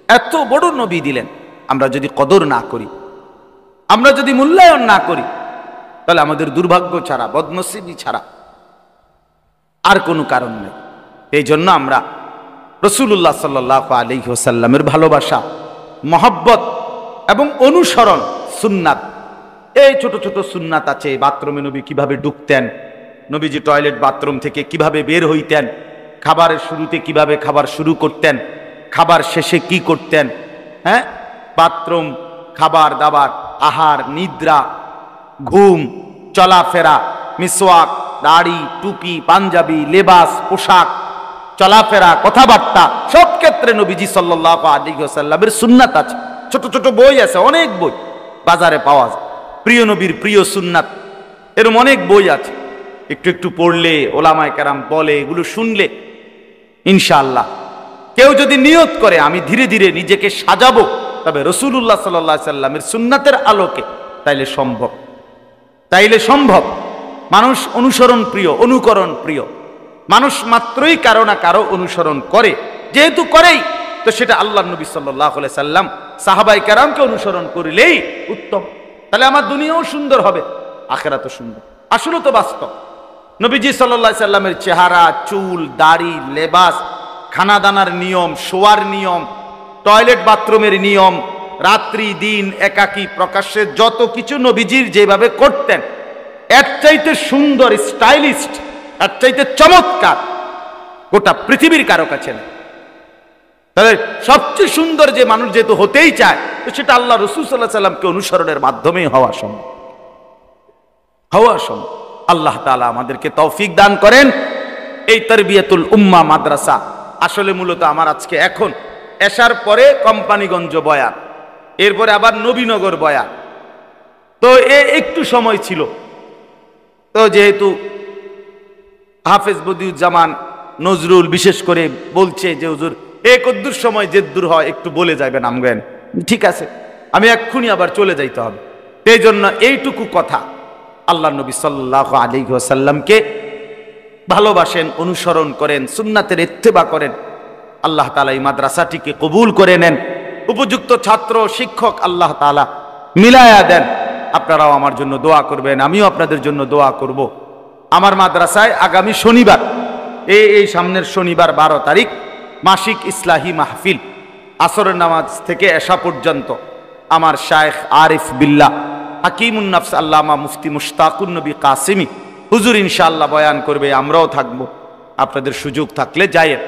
এত বড় নবী দিলেন, আমরা যদি কদর না করি, আমরা যদি মূল্যায়ন না করি, তাহলে আমাদের দুর্ভাগ্য ছাড়া, বদনসিবি ছাড়া আর কোনো কারণ নেই। এই জন্য আমরা রাসূলুল্লাহ সাল্লাল্লাহু আলাইহি ওয়াসাল্লামের ভালোবাসা, মহব্বত এবং অনুসরণ, সুন্নাত, এই ছোট ছোট সুন্নাত আছে। বাথরুমে নবী কিভাবে ঢুকতেন, নবীজি টয়লেট বাথরুম থেকে কিভাবে বের হইতেন, খাবারের শুরুতে কিভাবে খাবার শুরু করতেন, খাবার শেষে কি করতেন, হ্যাঁ, বাথরুম, খাবার দাবার, আহার, নিদ্রা, ঘুম, চলাফেরা, মিসওয়াক, দাড়ি, টুপি, পাঞ্জাবি, লেবাস, পোশাক, চলাফেরা, কথাবার্তা, সব ক্ষেত্রে নবীজি সাল্লাল্লাহু আলাইহি ওয়াসাল্লামের সুন্নাত আছে। ছোট ছোট বই আছে, অনেক বই বাজারে পাওয়া যায়, প্রিয় নবীর প্রিয় সুন্নাত, এরকম অনেক বই আছে। একটু একটু পড়লে, ওলামায়ে কেরাম বলে, এগুলো শুনলে ইনশাআল্লাহ কেউ যদি নিয়ত করে আমি ধীরে ধীরে নিজেকে সাজাবো তবে রাসূলুল্লাহ সাল্লাল্লাহু আলাইহি সাল্লামের সুন্নাতের আলোকে, তাইলে সম্ভব, তাইলে সম্ভব। মানুষ অনুসরণ প্রিয়, অনুকরণ প্রিয়, মানুষ মাত্রই কারো না কারো অনুসরণ করে, যেহেতু করেই তো সেটা আল্লাহর নবী সাল্লাল্লাহু আলাইহি সাল্লাম, সাহাবায়ে কেরামকে অনুসরণ করলেই উত্তম। তাহলে আমার দুনিয়াও সুন্দর হবে, আখিরাতও সুন্দর। আসলে তো বাস্তব নবীজি সাল্লাল্লাহু আলাইহি সাল্লামের চেহারা, চুল, দাড়ি, লেবাস, খানা দানার নিয়ম, শোয়ার নিয়ম, টয়লেট বাথরুমের নিয়ম, রাত্রি দিন একাকী প্রকাশ্যে যত কিছু নবীজির যেভাবে করতেন, এর চাইতে সুন্দর, স্টাইলিস্ট, এর চাইতে চমৎকার গোটা পৃথিবীর কারো কাছে নেই। তাহলে সবচেয়ে সুন্দর যে মানুষ যেহেতু হতেই চায়, তো সেটা আল্লাহ রাসূল সাল্লাল্লাহু আলাইহি সাল্লামকে অনুসরণের মাধ্যমেই হওয়া সম্ভব, হওয়া সম্ভব। আল্লাহ তাআলা আমাদেরকে তৌফিক দান করেন। এই তারবিয়াতুল উম্মাহ মাদ্রাসা আসলে মূলত আমার আজকে এখন এশার পরে কোম্পানিগঞ্জ বয়ান, এরপরে আবার নবীনগর বয়ান, তো একটু সময় ছিল তো যেহেতু হাফেজ বদিউজ্জামান নজরুল বিশেষ করে বলছে যে হুজুর এক কদ্দুর সময় জেদ্দুর হয় একটু বলে যাবেন আমগেন, ঠিক আছে, আমি এক্ষুনি আবার চলে যাইতে হবে। এই জন্য এইটুকু কথা, আল্লাহ নবী সাল্লাল্লাহু আলাইহি ওয়াসাল্লামকে ভালোবাসেন, অনুসরণ করেন, সুন্নাতের ইত্তেবা করেন। আল্লাহ তাআলা এই মাদ্রাসাটিকে কবুল করে নেন, উপযুক্ত ছাত্র শিক্ষক আল্লাহ তাআলা মিলায়া দেন। আপনারাও আমার জন্য দোয়া করবেন, আমিও আপনাদের জন্য দোয়া করব। আমার মাদ্রাসায় আগামী শনিবার, এই সামনের শনিবার 12 তারিখ মাসিক ইসলাহি মাহফিল, আসরের নামাজ থেকে এশা পর্যন্ত আমার শায়েখ আরিফ বিল্লাহ হাকিমুন নফস আল্লামা মুফতি মুশতাকুন নবী কাসিমি হুজুর ইনশাআল্লাহ বয়ান করবে, আমরাও থাকবো। আপনাদের সুযোগ থাকলে যায়েন।